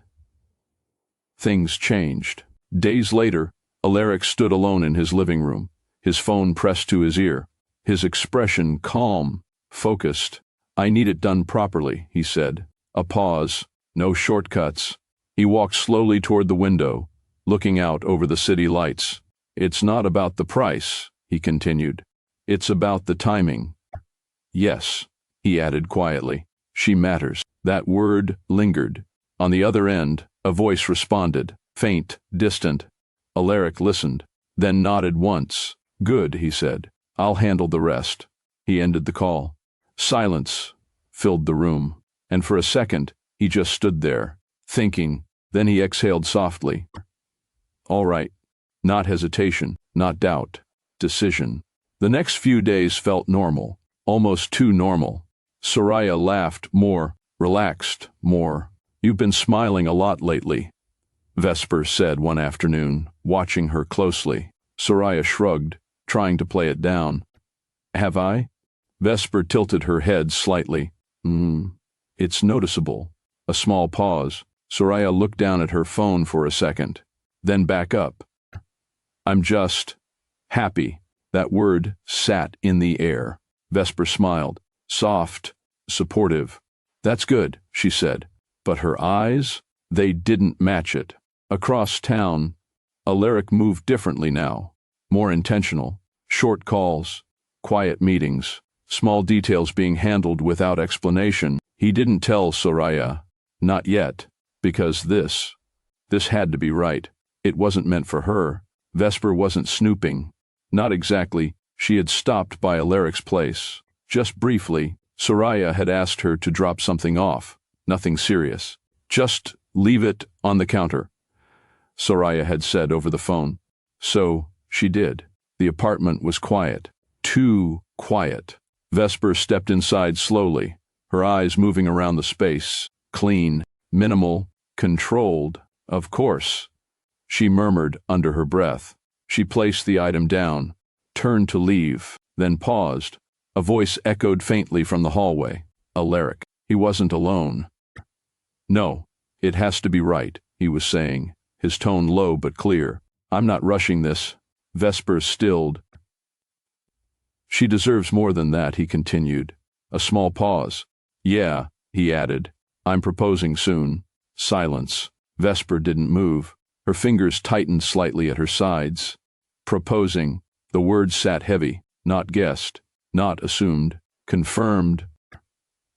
things changed. Days later, Aleric stood alone in his living room, his phone pressed to his ear, his expression calm, focused. "I need it done properly," he said. A pause, no shortcuts. He walked slowly toward the window, looking out over the city lights. "It's not about the price," he continued. "It's about the timing." "Yes," he added quietly. "She matters." That word lingered. On the other end, a voice responded, faint, distant. Aleric listened, then nodded once. "Good," he said. "I'll handle the rest." He ended the call. Silence filled the room, and for a second, he just stood there, thinking. Then he exhaled softly. "All right." Not hesitation, not doubt. Decision. The next few days felt normal, almost too normal. Sariah laughed more, Relaxed, more. You've been smiling a lot lately, Vesper said one afternoon, watching her closely. Sariah shrugged, trying to play it down. Have I? Vesper tilted her head slightly. It's noticeable. A small pause. Sariah looked down at her phone for a second, then back up. I'm just happy. That word sat in the air. Vesper smiled. Soft, supportive. That's good, she said. But her eyes? They didn't match it. Across town, Aleric moved differently now. More intentional. Short calls, quiet meetings, small details being handled without explanation. He didn't tell Sariah. Not yet. Because this had to be right. It wasn't meant for her. Vesper wasn't snooping. Not exactly. She had stopped by Aleric's place. Just briefly, Sariah had asked her to drop something off. Nothing serious. Just leave it on the counter, Sariah had said over the phone. So, she did. The apartment was quiet. Too quiet. Vesper stepped inside slowly, her eyes moving around the space. Clean, minimal, controlled, of course. She murmured under her breath. She placed the item down, turned to leave, then paused. A voice echoed faintly from the hallway. Aleric. He wasn't alone. No, it has to be right, he was saying, his tone low but clear. I'm not rushing this. Vesper stilled. She deserves more than that, he continued. A small pause. Yeah, he added. I'm proposing soon. Silence. Vesper didn't move. Her fingers tightened slightly at her sides. Proposing. The word sat heavy. Not guessed. Not assumed. Confirmed.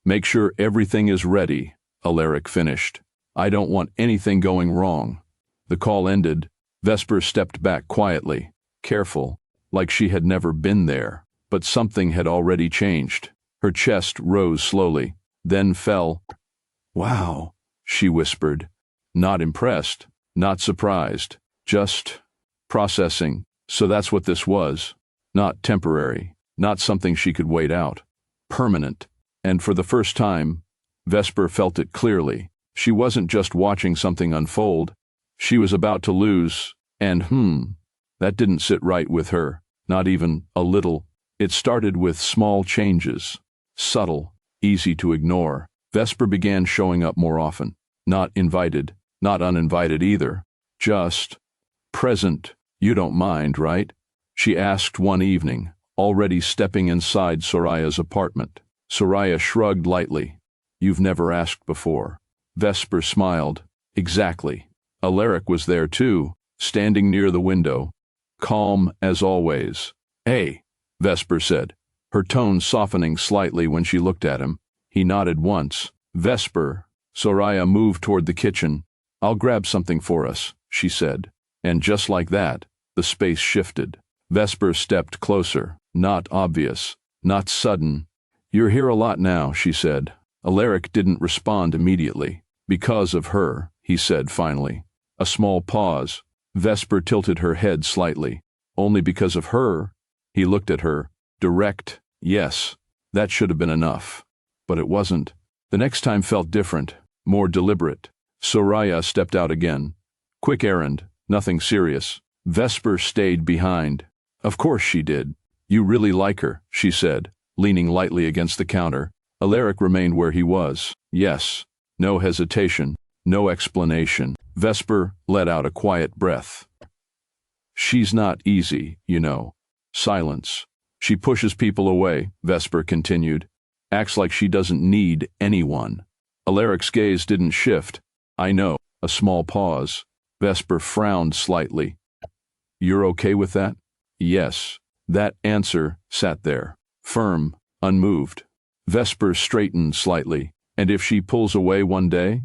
Make sure everything is ready, Aleric finished. I don't want anything going wrong. The call ended. Vesper stepped back quietly, careful, like she had never been there. But something had already changed. Her chest rose slowly, then fell. Wow, she whispered. Not impressed, not surprised, just processing. So that's what this was. Not temporary, not something she could wait out. Permanent. And for the first time, Vesper felt it clearly. She wasn't just watching something unfold. She was about to lose, and that didn't sit right with her, not even a little. It started with small changes, subtle, easy to ignore. Vesper began showing up more often. Not invited, not uninvited either. Just present. You don't mind, right? She asked one evening, already stepping inside Sariah's apartment. Sariah shrugged lightly. You've never asked before. Vesper smiled. Exactly. Aleric was there too, standing near the window, calm as always. Hey, Vesper said, her tone softening slightly when she looked at him. He nodded once. Vesper. Sariah moved toward the kitchen. I'll grab something for us, she said. And just like that, the space shifted. Vesper stepped closer. Not obvious. Not sudden. You're here a lot now, she said. Aleric didn't respond immediately. Because of her, he said finally. A small pause. Vesper tilted her head slightly. Only because of her? He looked at her. Direct. Yes. That should have been enough. But it wasn't. The next time felt different. More deliberate. Sariah stepped out again. Quick errand. Nothing serious. Vesper stayed behind. Of course she did. You really like her, she said, leaning lightly against the counter. Aleric remained where he was. Yes. No hesitation. No explanation. Vesper let out a quiet breath. She's not easy, you know. Silence. She pushes people away, Vesper continued. Acts like she doesn't need anyone. Aleric's gaze didn't shift. I know. A small pause. Vesper frowned slightly. You're okay with that? Yes. That answer sat there, firm, unmoved. Vesper straightened slightly. And if she pulls away one day?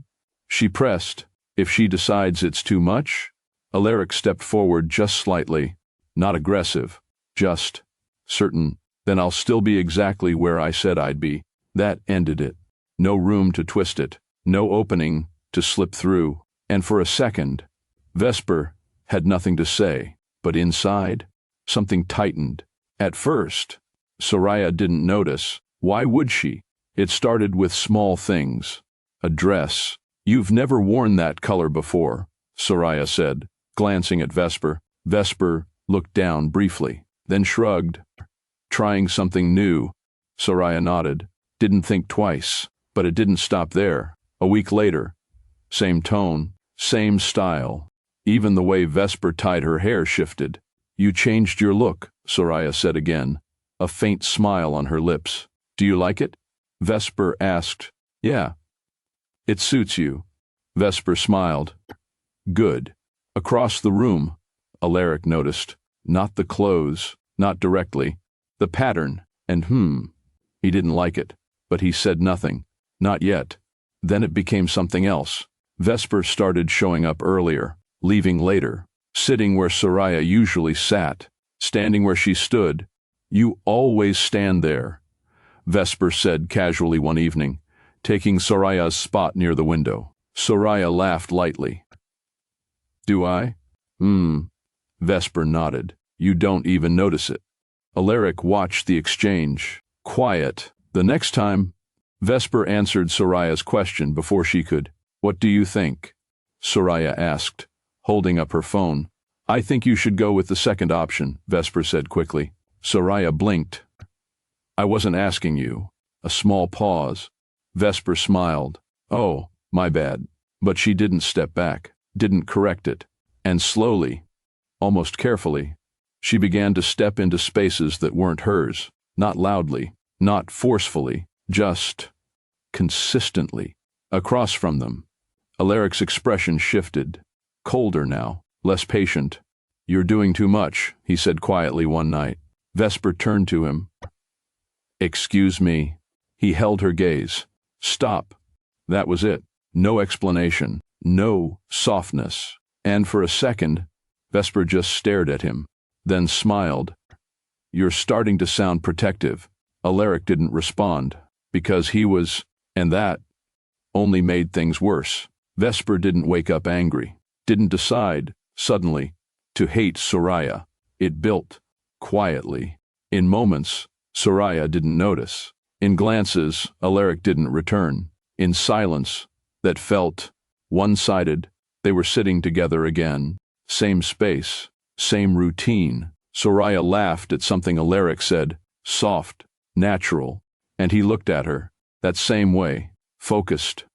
She pressed. If she decides it's too much? Aleric stepped forward just slightly. Not aggressive. Just certain. Then I'll still be exactly where I said I'd be. That ended it. No room to twist it. No opening to slip through. And for a second, Vesper had nothing to say. But inside, something tightened. At first, Sariah didn't notice. Why would she? It started with small things. A dress. You've never worn that color before, Sariah said, glancing at Vesper. Vesper looked down briefly, then shrugged. Trying something new, Sariah nodded. Didn't think twice, but it didn't stop there. A week later, same tone, same style. Even the way Vesper tied her hair shifted. You changed your look, Sariah said again, a faint smile on her lips. Do you like it? Vesper asked. Yeah. It suits you. Vesper smiled. Good. Across the room, Aleric noticed. Not the clothes, not directly. The pattern, and he didn't like it, but he said nothing. Not yet. Then it became something else. Vesper started showing up earlier, leaving later, sitting where Sariah usually sat, standing where she stood. You always stand there, Vesper said casually one evening, taking Sariah's spot near the window. Sariah laughed lightly. Do I? Vesper nodded. You don't even notice it. Aleric watched the exchange. Quiet. The next time, Vesper answered Sariah's question before she could. What do you think? Sariah asked, holding up her phone. I think you should go with the second option, Vesper said quickly. Sariah blinked. I wasn't asking you. A small pause. Vesper smiled. Oh, my bad. But she didn't step back, didn't correct it. And slowly, almost carefully, she began to step into spaces that weren't hers. Not loudly, not forcefully, just consistently. Across from them, Aleric's expression shifted. Colder now, less patient. You're doing too much, he said quietly one night. Vesper turned to him. Excuse me. He held her gaze. Stop. That was it. No explanation. No softness. And for a second, Vesper just stared at him, then smiled. You're starting to sound protective. Aleric didn't respond, because he was, and that only made things worse. Vesper didn't wake up angry, didn't decide, suddenly, to hate Sariah. It built, quietly. In moments, Sariah didn't notice. In glances, Aleric didn't return. In silence, that felt one-sided, they were sitting together again. Same space, same routine. Sariah laughed at something Aleric said, soft, natural, and he looked at her, that same way, focused,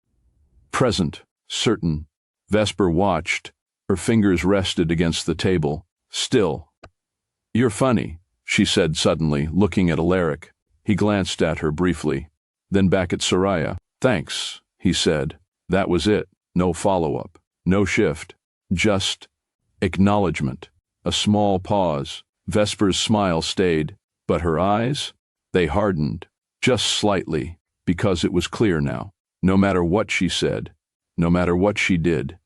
present, certain. Vesper watched, her fingers rested against the table, still. You're funny, she said suddenly, looking at Aleric. He glanced at her briefly, then back at Sariah. Thanks, he said. That was it. No follow-up, no shift, just acknowledgement. A small pause. Vesper's smile stayed, but her eyes, they hardened, just slightly, because it was clear now. No matter what she said, no matter what she did,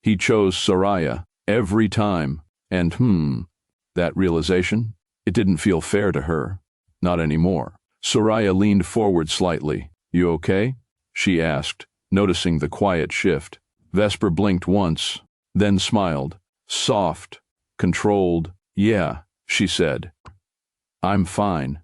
he chose Sariah every time, and that realization, it didn't feel fair to her. Not anymore. Sariah leaned forward slightly. You okay? She asked, noticing the quiet shift. Vesper blinked once, then smiled. Soft, controlled. Yeah, she said. I'm fine.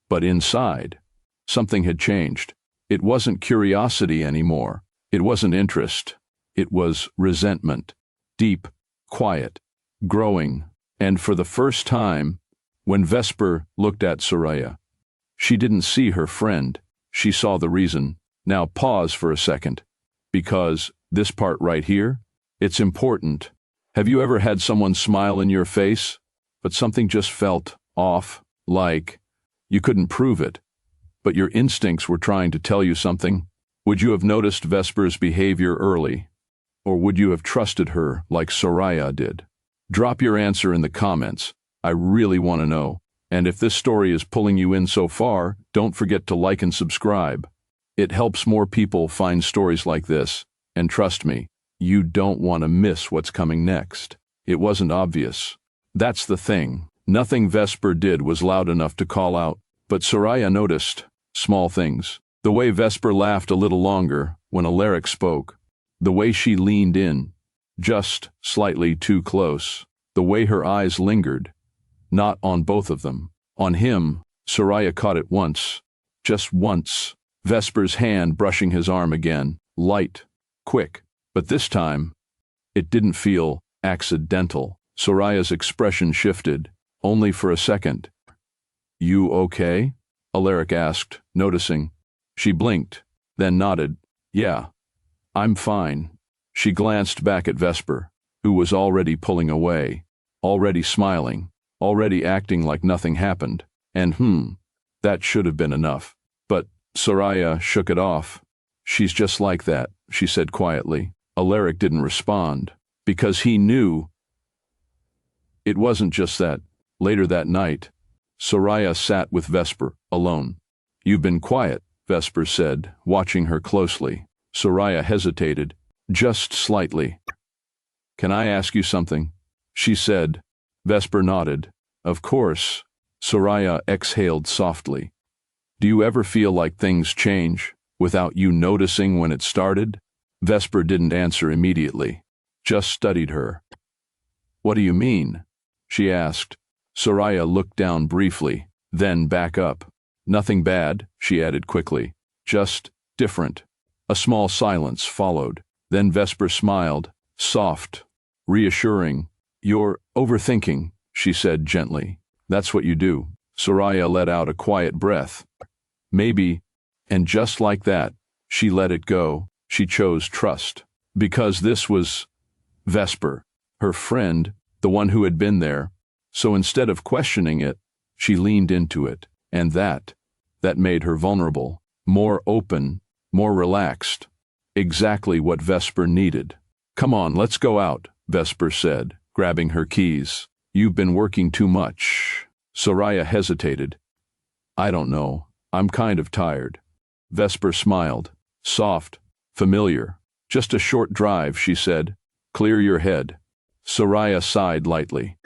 But inside, something had changed. It wasn't curiosity anymore. It wasn't interest. It was resentment. Deep, quiet, growing. And for the first time, when Vesper looked at Sariah, she didn't see her friend. She saw the reason. Now pause for a second. Because this part right here, it's important. Have you ever had someone smile in your face, but something just felt off, like you couldn't prove it, but your instincts were trying to tell you something? Would you have noticed Vesper's behavior early, or would you have trusted her like Sariah did? Drop your answer in the comments. I really want to know. And if this story is pulling you in so far, don't forget to like and subscribe. It helps more people find stories like this, and trust me, you don't want to miss what's coming next. It wasn't obvious. That's the thing. Nothing Vesper did was loud enough to call out, but Sariah noticed small things. The way Vesper laughed a little longer when Aleric spoke. The way she leaned in, just slightly too close. The way her eyes lingered, not on both of them. On him, Sariah caught it once. Just once. Vesper's hand brushing his arm again, light, quick. But this time, it didn't feel accidental. Sariah's expression shifted, only for a second. You okay? Aleric asked, noticing. She blinked, then nodded. Yeah, I'm fine. She glanced back at Vesper, who was already pulling away, already smiling, already acting like nothing happened. And that should have been enough. But Sariah shook it off. She's just like that, she said quietly. Aleric didn't respond, because he knew it wasn't just that. Later that night, Sariah sat with Vesper, alone. You've been quiet, Vesper said, watching her closely. Sariah hesitated, just slightly. Can I ask you something? She said. Vesper nodded. Of course. Sariah exhaled softly. Do you ever feel like things change, without you noticing when it started? Vesper didn't answer immediately, just studied her. What do you mean? She asked. Sariah looked down briefly, then back up. Nothing bad, she added quickly. Just different. A small silence followed. Then Vesper smiled, soft, reassuring. You're overthinking, she said gently. That's what you do. Sariah let out a quiet breath. Maybe, and just like that, she let it go. She chose trust. Because this was Vesper, her friend, the one who had been there. So instead of questioning it, she leaned into it. And that made her vulnerable, more open, more relaxed. Exactly what Vesper needed. Come on, let's go out, Vesper said, grabbing her keys. You've been working too much. Sariah hesitated. I don't know. I'm kind of tired. Vesper smiled. Soft, familiar. Just a short drive, she said. Clear your head. Sariah sighed lightly.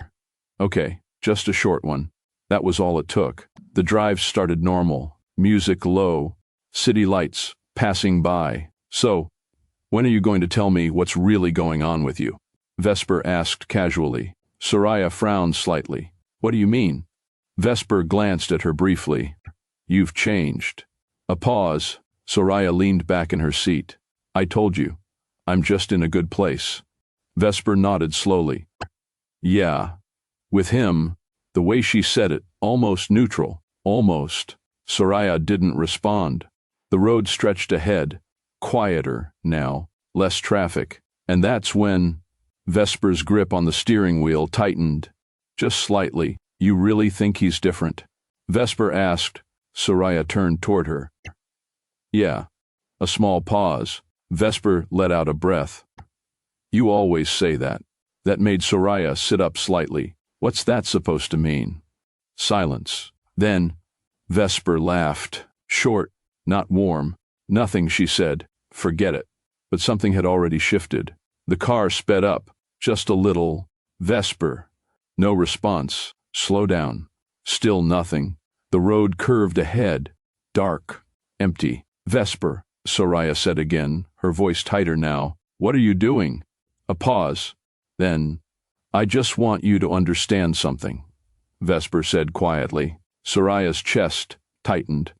Okay, just a short one. That was all it took. The drive started normal. Music low. City lights passing by. So, when are you going to tell me what's really going on with you? Vesper asked casually. Sariah frowned slightly. What do you mean? Vesper glanced at her briefly. You've changed. A pause. Sariah leaned back in her seat. I told you. I'm just in a good place. Vesper nodded slowly. Yeah. With him, the way she said it, almost neutral. Almost. Sariah didn't respond. The road stretched ahead. Quieter now. Less traffic. And that's when Vesper's grip on the steering wheel tightened. Just slightly. You really think he's different? Vesper asked. Sariah turned toward her. Yeah. A small pause. Vesper let out a breath. You always say that. That made Sariah sit up slightly. What's that supposed to mean? Silence. Then, Vesper laughed. Short, not warm. Nothing, she said. Forget it. But something had already shifted. The car sped up. Just a little. Vesper. No response. Slow down. Still nothing. The road curved ahead. Dark. Empty. Vesper, Sariah said again, her voice tighter now. What are you doing? A pause. Then, I just want you to understand something, Vesper said quietly. Sariah's chest tightened.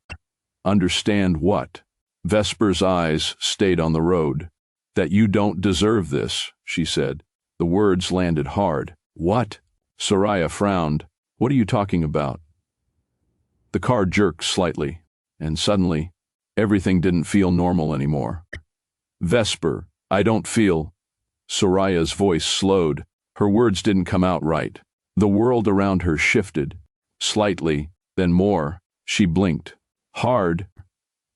Understand what? Vesper's eyes stayed on the road. That you don't deserve this, she said. The words landed hard. What? Sariah frowned. What are you talking about? The car jerked slightly, and suddenly, everything didn't feel normal anymore. Vesper, I don't feel. Sariah's voice slowed. Her words didn't come out right. The world around her shifted. Slightly, then more. She blinked. Hard.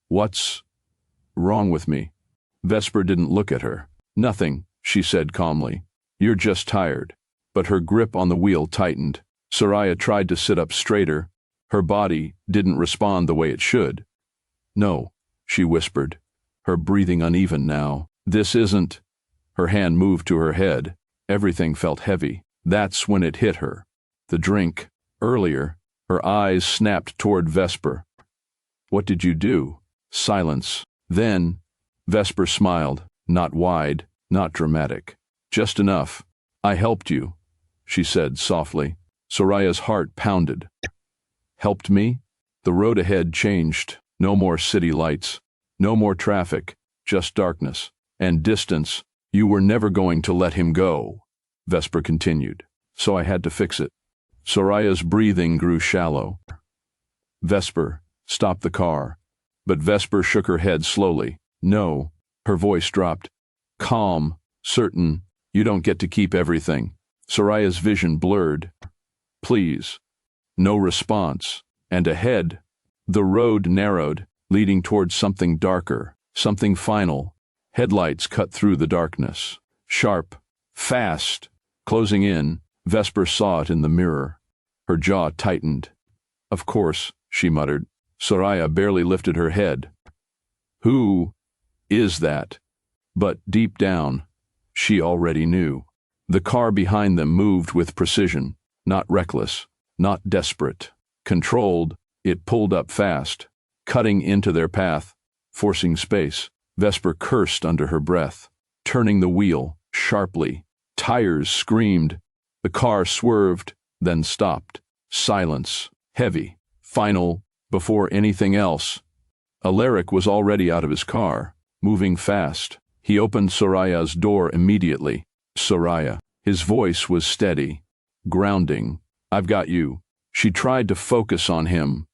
What's wrong with me? Vesper didn't look at her. Nothing, she said calmly. You're just tired. But her grip on the wheel tightened. Sariah tried to sit up straighter. Her body didn't respond the way it should. No, she whispered, her breathing uneven now. This isn't. Her hand moved to her head. Everything felt heavy. That's when it hit her. The drink. Earlier, her eyes snapped toward Vesper. What did you do? Silence. Then, Vesper smiled, not wide, not dramatic. Just enough. I helped you, she said softly. Sariah's heart pounded. Helped me? The road ahead changed. No more city lights. No more traffic. just darkness. And distance. You were never going to let him go, Vesper continued. So I had to fix it. Sariah's breathing grew shallow. Vesper, stop the car. But Vesper shook her head slowly. No. Her voice dropped. Calm, certain, you don't get to keep everything. Sariah's vision blurred. Please. No response. And ahead, the road narrowed, leading towards something darker, something final. Headlights cut through the darkness. Sharp, fast, closing in. Vesper saw it in the mirror. Her jaw tightened. Of course, she muttered. Sariah barely lifted her head. Who is that? But deep down, she already knew. The car behind them moved with precision, not reckless, not desperate. Controlled, it pulled up fast, cutting into their path, forcing space. Vesper cursed under her breath, turning the wheel sharply. Tires screamed. The car swerved, then stopped. Silence, heavy, final, before anything else. Aleric was already out of his car, moving fast. He opened Sariah's door immediately. Sariah. His voice was steady, grounding. I've got you. She tried to focus on him.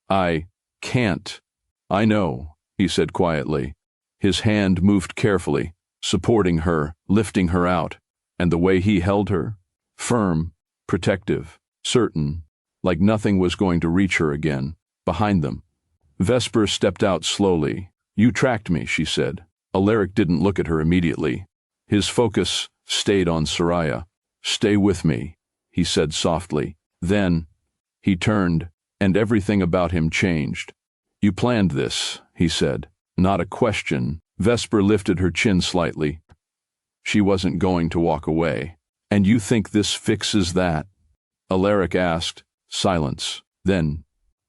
I can't. I know, he said quietly. His hand moved carefully, supporting her, lifting her out. And the way he held her? Firm, protective, certain, like nothing was going to reach her again. Behind them. Vesper stepped out slowly. You tracked me, she said. Aleric didn't look at her immediately. His focus stayed on Sariah. Stay with me, he said softly. Then, he turned, and everything about him changed. You planned this, he said. Not a question. Vesper lifted her chin slightly. She wasn't going to walk away. And you think this fixes that? Aleric asked. Silence. Then,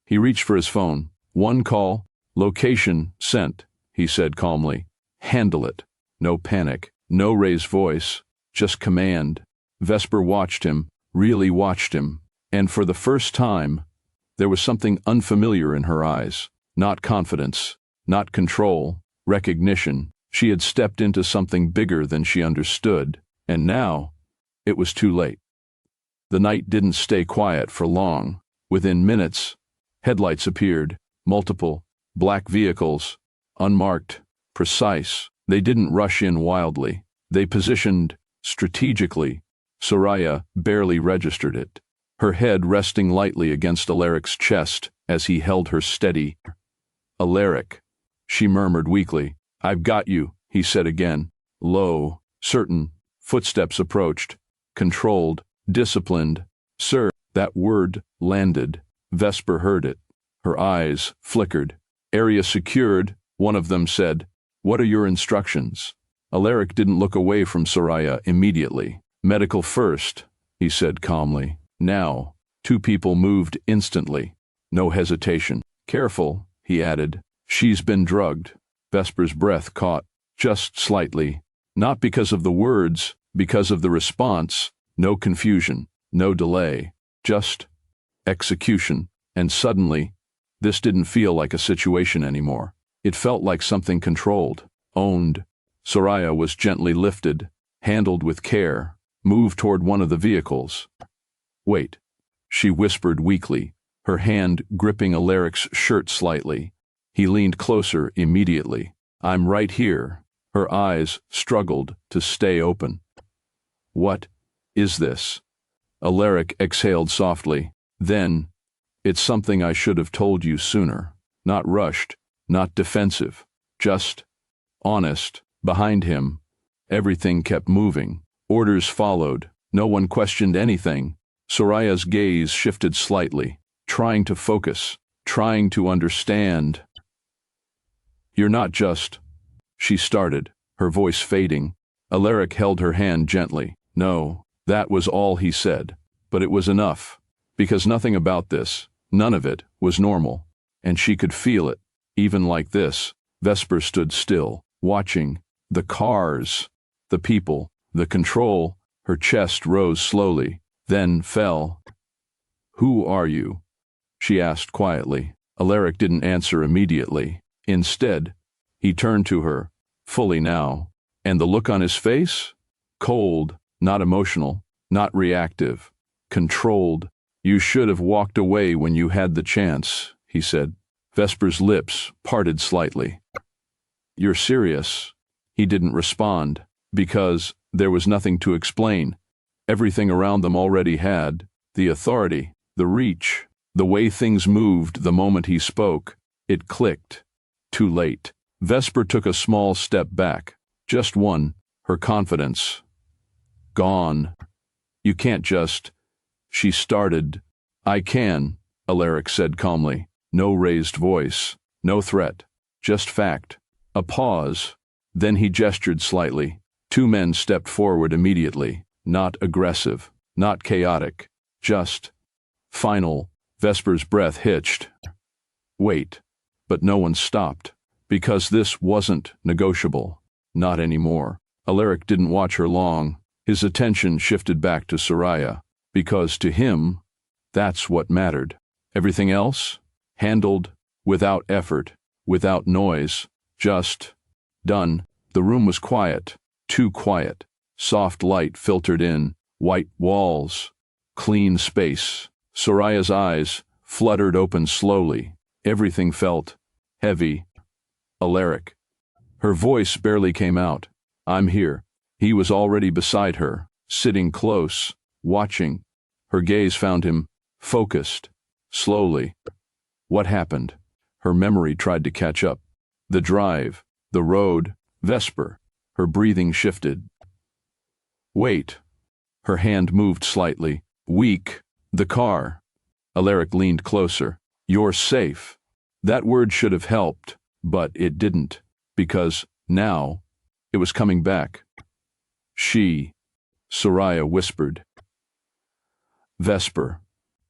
he reached for his phone. One call. Location sent, he said calmly. Handle it. No panic. No raised voice. Just command. Vesper watched him, really watched him. And for the first time, there was something unfamiliar in her eyes. Not confidence. Not control. Recognition. She had stepped into something bigger than she understood. And now, it was too late. The night didn't stay quiet for long. Within minutes, headlights appeared. Multiple, black vehicles. Unmarked. Precise. They didn't rush in wildly. They positioned strategically. Sariah barely registered it. Her head resting lightly against Aleric's chest as he held her steady. Aleric, she murmured weakly. I've got you, he said again. Low, certain. Footsteps approached. Controlled, disciplined. Sir, that word landed. Vesper heard it. Her eyes flickered. Area secured, one of them said. What are your instructions? Aleric didn't look away from Sariah immediately. Medical first, he said calmly. Now, two people moved instantly. No hesitation. Careful, he added. She's been drugged. Vesper's breath caught, just slightly. Not because of the words, because of the response. No confusion, no delay. Just execution. And suddenly, this didn't feel like a situation anymore. It felt like something controlled, owned. Sariah was gently lifted, handled with care, moved toward one of the vehicles. Wait, she whispered weakly, her hand gripping Aleric's shirt slightly. He leaned closer immediately. I'm right here. Her eyes struggled to stay open. What is this? Aleric exhaled softly. Then, it's something I should have told you sooner. Not rushed, not defensive, just honest. Behind him, everything kept moving. Orders followed. No one questioned anything. Sariah's gaze shifted slightly, trying to focus, trying to understand. You're not just... She started, her voice fading. Aleric held her hand gently. No, that was all he said. But it was enough. Because nothing about this, none of it, was normal. And she could feel it. Even like this, Vesper stood still, watching. The cars, the people, the control. Her chest rose slowly, then fell. Who are you? She asked quietly. Aleric didn't answer immediately. Instead, He turned to her, fully now, and the look on his face? Cold, not emotional, not reactive, controlled. You should have walked away when you had the chance, he said. Vesper's lips parted slightly. You're serious? He didn't respond, because there was nothing to explain. Everything around them already had, the authority, the reach, the way things moved the moment he spoke. It clicked. Too late. Vesper took a small step back. Just one. Her confidence gone. You can't just... She started. I can, Aleric said calmly. No raised voice. No threat. Just fact. A pause. Then he gestured slightly. Two men stepped forward immediately. Not aggressive. Not chaotic. Just... final. Vesper's breath hitched. Wait. But no one stopped. Because this wasn't negotiable. Not anymore. Aleric didn't watch her long. His attention shifted back to Sariah. Because to him, that's what mattered. Everything else? Handled, without effort, without noise, just done. The room was quiet, too quiet. Soft light filtered in, white walls, clean space. Sariah's eyes fluttered open slowly. Everything felt heavy. Aleric. Her voice barely came out. I'm here. He was already beside her, sitting close, watching. Her gaze found him, focused, slowly. What happened? Her memory tried to catch up. The drive, the road, Vesper. Her breathing shifted. Wait. Her hand moved slightly. Weak. The car. Aleric leaned closer. You're safe. That word should have helped, but it didn't, because now it was coming back. She, Sariah whispered. Vesper.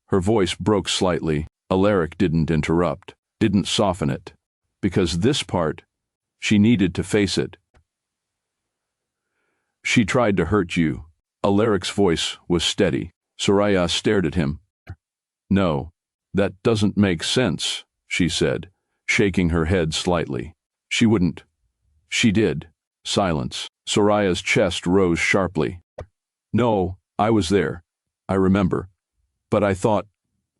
Her voice broke slightly. Aleric didn't interrupt, didn't soften it, because this part, she needed to face it. She tried to hurt you. Aleric's voice was steady. Sariah stared at him. No, that doesn't make sense, she said, shaking her head slightly. She wouldn't. She did. Silence. Sariah's chest rose sharply. No, I was there. I remember. But I thought...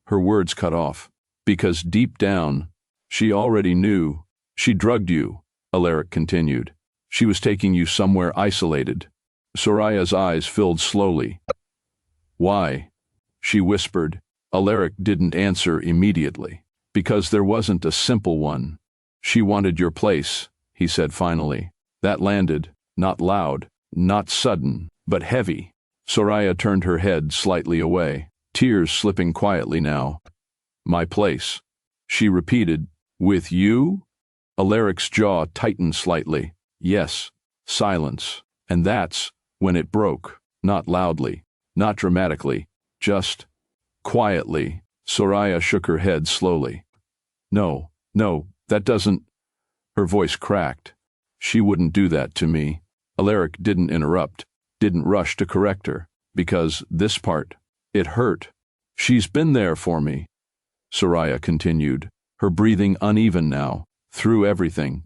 Her words cut off. Because deep down, she already knew. She drugged you, Aleric continued. She was taking you somewhere isolated. Sariah's eyes filled slowly. Why? She whispered. Aleric didn't answer immediately. Because there wasn't a simple one. She wanted your place, he said finally. That landed, not loud, not sudden, but heavy. Sariah turned her head slightly away, tears slipping quietly now. My place. She repeated, with you? Aleric's jaw tightened slightly. Yes. Silence. And that's when it broke, not loudly, not dramatically, just quietly. Sariah shook her head slowly. No, that doesn't... Her voice cracked. She wouldn't do that to me. Aleric didn't interrupt, didn't rush to correct her, because this part, it hurt. She's been there for me, Sariah continued, her breathing uneven now, through everything.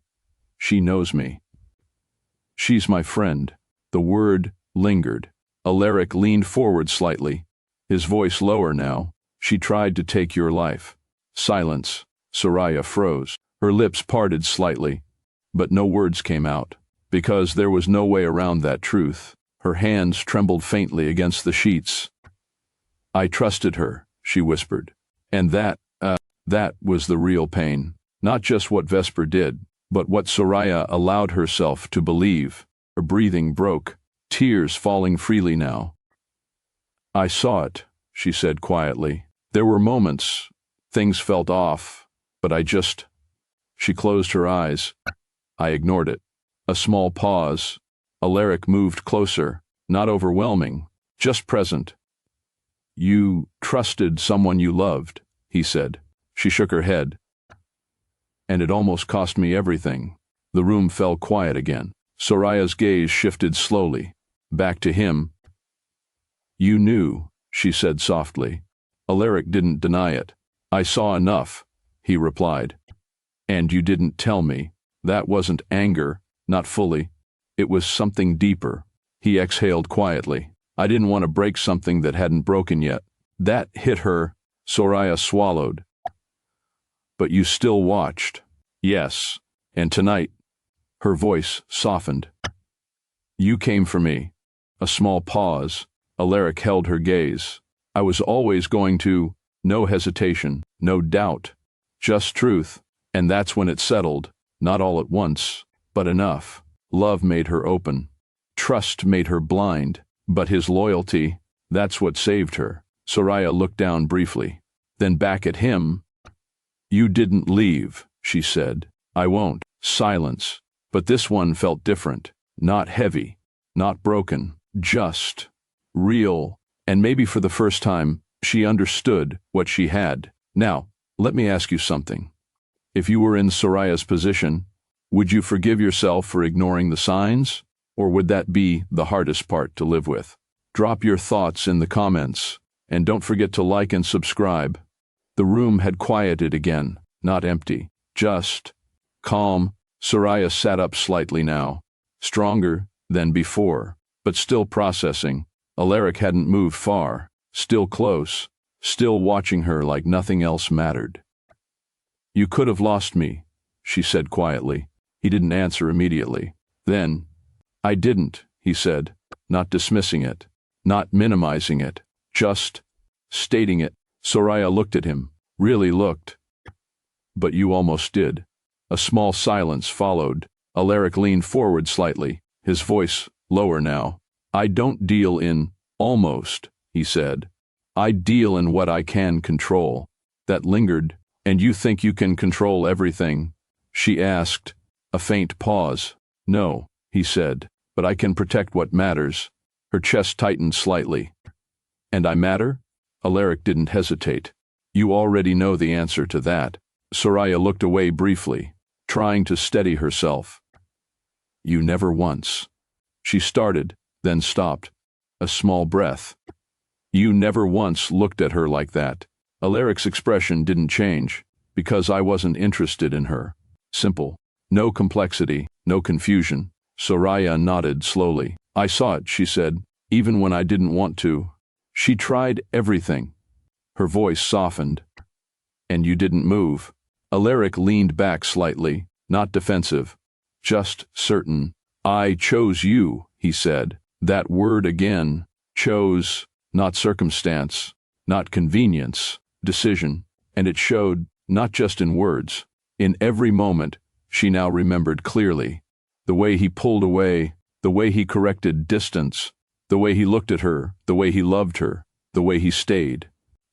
She knows me. She's my friend. The word lingered. Aleric leaned forward slightly, his voice lower now. She tried to take your life. Silence. Sariah froze. Her lips parted slightly, but no words came out, because there was no way around that truth. Her hands trembled faintly against the sheets. I trusted her, she whispered. And that was the real pain. Not just what Vesper did, but what Sariah allowed herself to believe. Her breathing broke, tears falling freely now. I saw it, she said quietly. There were moments, things felt off, but I just... She closed her eyes. I ignored it. A small pause. Aleric moved closer, not overwhelming, just present. You trusted someone you loved, he said. She shook her head. And it almost cost me everything. The room fell quiet again. Sariah's gaze shifted slowly, back to him. You knew, she said softly. Aleric didn't deny it. I saw enough, he replied. And you didn't tell me. That wasn't anger, not fully. It was something deeper. He exhaled quietly. I didn't want to break something that hadn't broken yet. That hit her. Sariah swallowed. But you still watched. Yes. And tonight, her voice softened. You came for me. A small pause. Aleric held her gaze. I was always going to. No hesitation, no doubt. Just truth. And that's when it settled. Not all at once, but enough. Love made her open. Trust made her blind. But his loyalty, that's what saved her. Sariah looked down briefly. Then back at him. You didn't leave, she said. I won't. Silence. But this one felt different. Not heavy. Not broken. Just. Real. And maybe for the first time, she understood what she had. Now, let me ask you something. If you were in Sariah's position, would you forgive yourself for ignoring the signs? Or would that be the hardest part to live with? Drop your thoughts in the comments, and don't forget to like and subscribe. The room had quieted again, not empty, just calm. Sariah sat up slightly now, stronger than before, but still processing. Aleric hadn't moved far, still close, still watching her like nothing else mattered. You could have lost me, she said quietly. He didn't answer immediately. Then, I didn't, he said, not dismissing it, not minimizing it, just stating it. Sariah looked at him, really looked. But you almost did. A small silence followed. Aleric leaned forward slightly, his voice lower now. I don't deal in almost, he said. I deal in what I can control. That lingered. And you think you can control everything? She asked. A faint pause. No, he said, but I can protect what matters. Her chest tightened slightly. And I matter? Aleric didn't hesitate. You already know the answer to that. Sariah looked away briefly, trying to steady herself. You never once. She started, then stopped. A small breath. You never once looked at her like that. Aleric's expression didn't change, because I wasn't interested in her. Simple. No complexity, no confusion. Sariah nodded slowly. I saw it, she said, even when I didn't want to. She tried everything. Her voice softened. And you didn't move. Aleric leaned back slightly, not defensive, just certain. I chose you, he said. That word again. Chose, not circumstance, not convenience, decision. And it showed, not just in words. In every moment, she now remembered clearly. The way he pulled away, the way he corrected distance, the way he looked at her, the way he loved her, the way he stayed.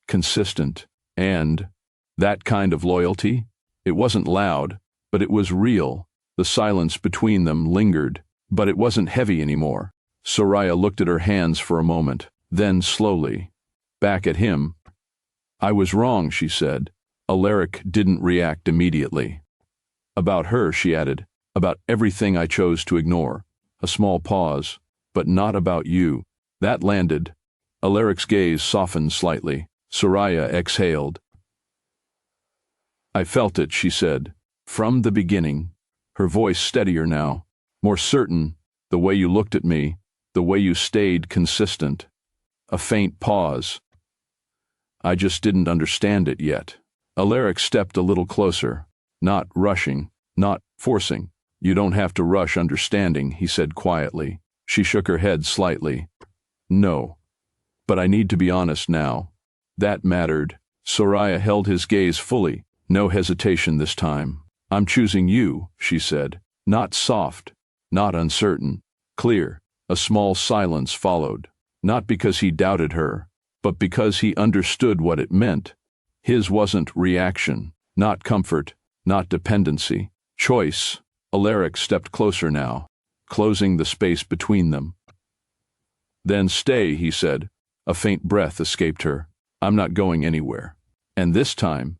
Consistent. And that kind of loyalty? It wasn't loud, but it was real. The silence between them lingered, but it wasn't heavy anymore. Sariah looked at her hands for a moment, then slowly. Back at him. I was wrong, she said. Aleric didn't react immediately. About her, she added. About everything I chose to ignore. A small pause. But not about you. That landed. Aleric's gaze softened slightly. Sariah exhaled. I felt it, she said. From the beginning. Her voice steadier now. More certain. The way you looked at me. The way you stayed consistent. A faint pause. I just didn't understand it yet. Aleric stepped a little closer. Not rushing. Not forcing. You don't have to rush understanding, he said quietly. She shook her head slightly. No. But I need to be honest now. That mattered. Sariah held his gaze fully. No hesitation this time. I'm choosing you, she said. Not soft. Not uncertain. Clear. A small silence followed. Not because he doubted her, but because he understood what it meant. His wasn't reaction. Not comfort. Not dependency. Choice. Aleric stepped closer now, closing the space between them. Then stay, he said. A faint breath escaped her. I'm not going anywhere. And this time,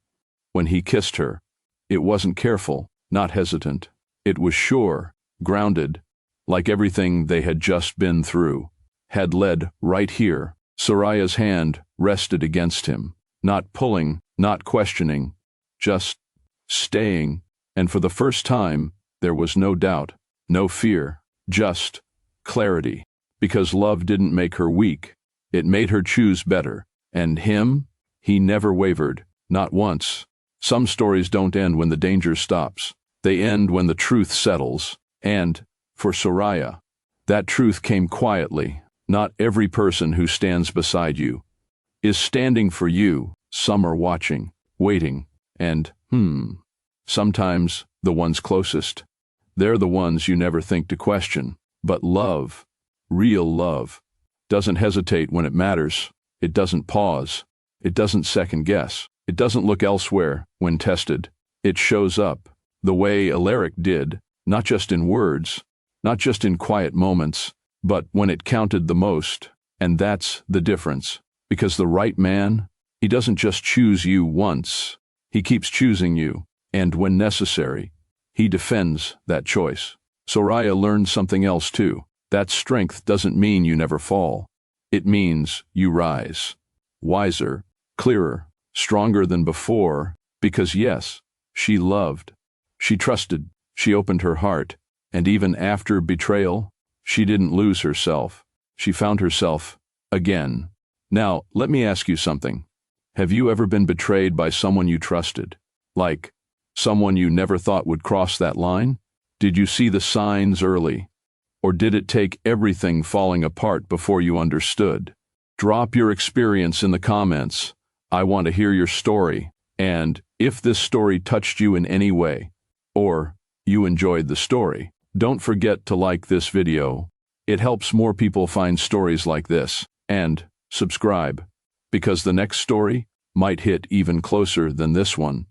when he kissed her, it wasn't careful, not hesitant. It was sure, grounded, like everything they had just been through, had led right here. Sariah's hand rested against him, not pulling, not questioning, just staying. And for the first time, There was no doubt, no fear, just clarity. Because love didn't make her weak. It made her choose better. And him? He never wavered, not once. Some stories don't end when the danger stops. They end when the truth settles. And, for Sariah, that truth came quietly. Not every person who stands beside you is standing for you. Some are watching, waiting, and, sometimes the ones closest. They're the ones you never think to question. But love, real love, doesn't hesitate when it matters. It doesn't pause. It doesn't second guess. It doesn't look elsewhere when tested. It shows up the way Aleric did, not just in words, not just in quiet moments, but when it counted the most. And that's the difference. Because the right man, he doesn't just choose you once. He keeps choosing you. And when necessary, he defends that choice. Sariah learned something else too. That strength doesn't mean you never fall. It means you rise. Wiser, clearer, stronger than before, because yes, she loved. She trusted. She opened her heart. And even after betrayal, she didn't lose herself. She found herself again. Now, let me ask you something. Have you ever been betrayed by someone you trusted? Like, someone you never thought would cross that line? Did you see the signs early? Or did it take everything falling apart before you understood? Drop your experience in the comments. I want to hear your story. And if this story touched you in any way, or you enjoyed the story, don't forget to like this video. It helps more people find stories like this. And subscribe, because the next story might hit even closer than this one.